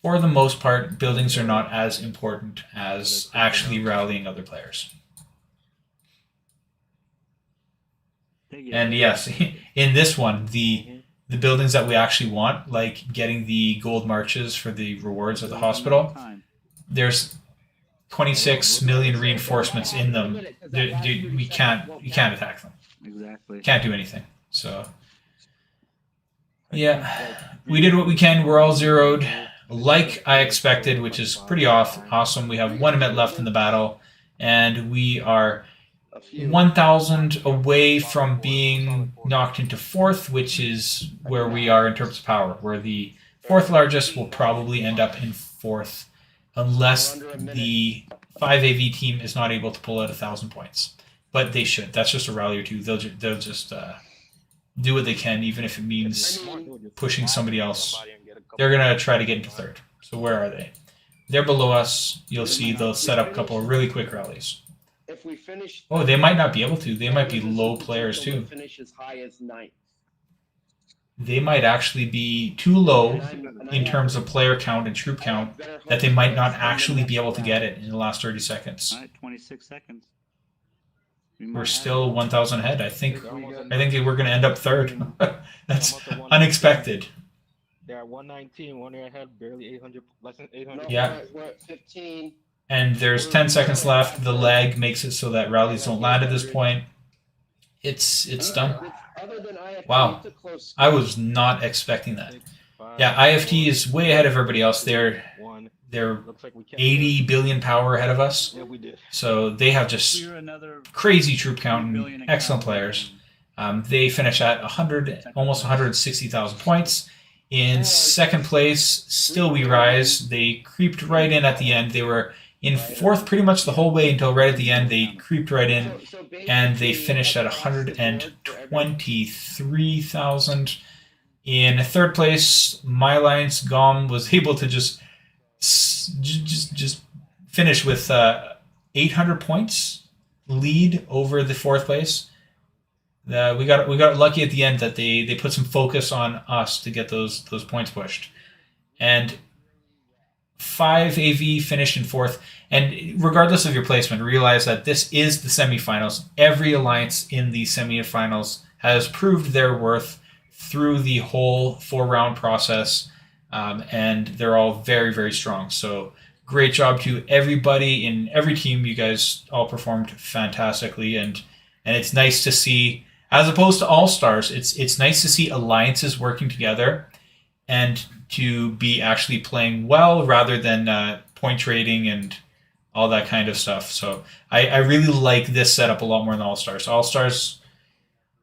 for the most part, buildings are not as important as actually rallying other players. And yes, in this one, the buildings that we actually want, like getting the gold marches for the rewards at the hospital, there's 26 million reinforcements in them. We can't attack them. Exactly. Can't do anything. So yeah, we did what we can. We're all zeroed, like I expected, which is pretty awesome. We have 1 minute left in the battle, and we are 1,000 away from being knocked into 4th, which is where we are in terms of power. We're the 4th largest. We'll probably end up in 4th unless the 5AV team is not able to pull out 1,000 points. But they should. That's just a rally or two. They'll just do what they can, even if it means pushing somebody else. They're going to try to get into 3rd. So where are they? They're below us. You'll see they'll set up a couple of really quick rallies. If we finish, Oh, they might not be able to. They might be low players too. Finish as high as 9th. They might actually be too low in terms of player count and troop count that they might not actually be able to get it in the last 30 seconds. All right, 26 seconds. We're still 1,000 ahead. I think we're going to end up 3rd. That's unexpected. They're at 119, 1 year ahead, barely 800, less than 800. Yeah. We're at 15. And there's 10 seconds left. The lag makes it so that rallies don't land at this point. It's done. Wow. I was not expecting that. Yeah, IFT is way ahead of everybody else. They're 80 billion power ahead of us. So they have just crazy troop count and excellent players. They finish at 100, almost 160,000 points. In 2nd place, still we rise. They creeped right in at the end. They were in 4th pretty much the whole way until right at the end. They creeped right in, and they finished at 123,000. In 3rd place, my alliance Gom was able to just finish with 800 points lead over the 4th place. We got lucky at the end that they put some focus on us to get those points pushed. And 5 AV finished in 4th. And regardless of your placement, realize that this is the semifinals. Every alliance in the semifinals has proved their worth through the whole 4-round process, and they're all very, very strong. So great job to everybody in every team. You guys all performed fantastically, and it's nice to see, as opposed to all-stars, it's nice to see alliances working together and to be actually playing well rather than point trading and all that kind of stuff. So I really like this setup a lot more than All-Stars. All-Stars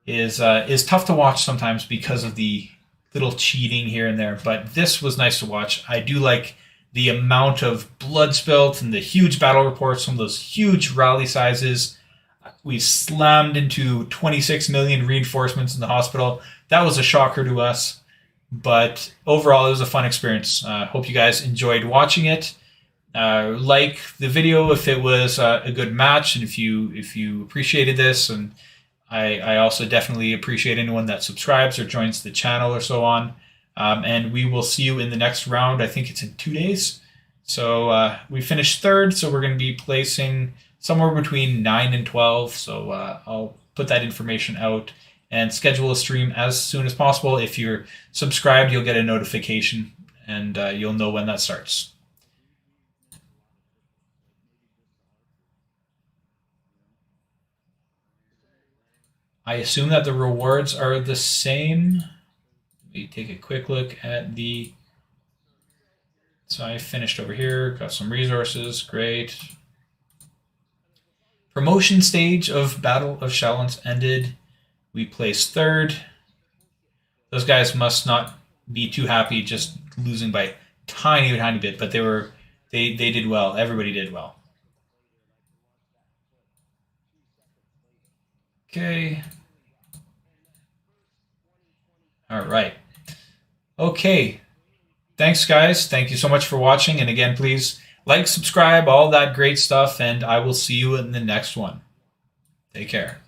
is tough to watch sometimes because of the little cheating here and there, but this was nice to watch. I do like the amount of blood spilt and the huge battle reports, some of those huge rally sizes. We slammed into 26 million reinforcements in the hospital. That was a shocker to us, but overall it was a fun experience. Hope you guys enjoyed watching it. Like the video if it was a good match, and if you appreciated this, and I also definitely appreciate anyone that subscribes or joins the channel or so on. And we will see you in the next round. I think it's in 2 days. So we finished 3rd, so we're going to be placing somewhere between 9 and 12. So I'll put that information out and schedule a stream as soon as possible. If you're subscribed, you'll get a notification, and you'll know when that starts. I assume that the rewards are the same. Let me take a quick look at the... So I finished over here, got some resources, great. Promotion stage of Battle of Chalons ended. We placed 3rd. Those guys must not be too happy just losing by a tiny bit, but they did well. Everybody did well. Okay. All right. Okay. Thanks, guys. Thank you so much for watching. And again, please like, subscribe, all that great stuff, and I will see you in the next one. Take care.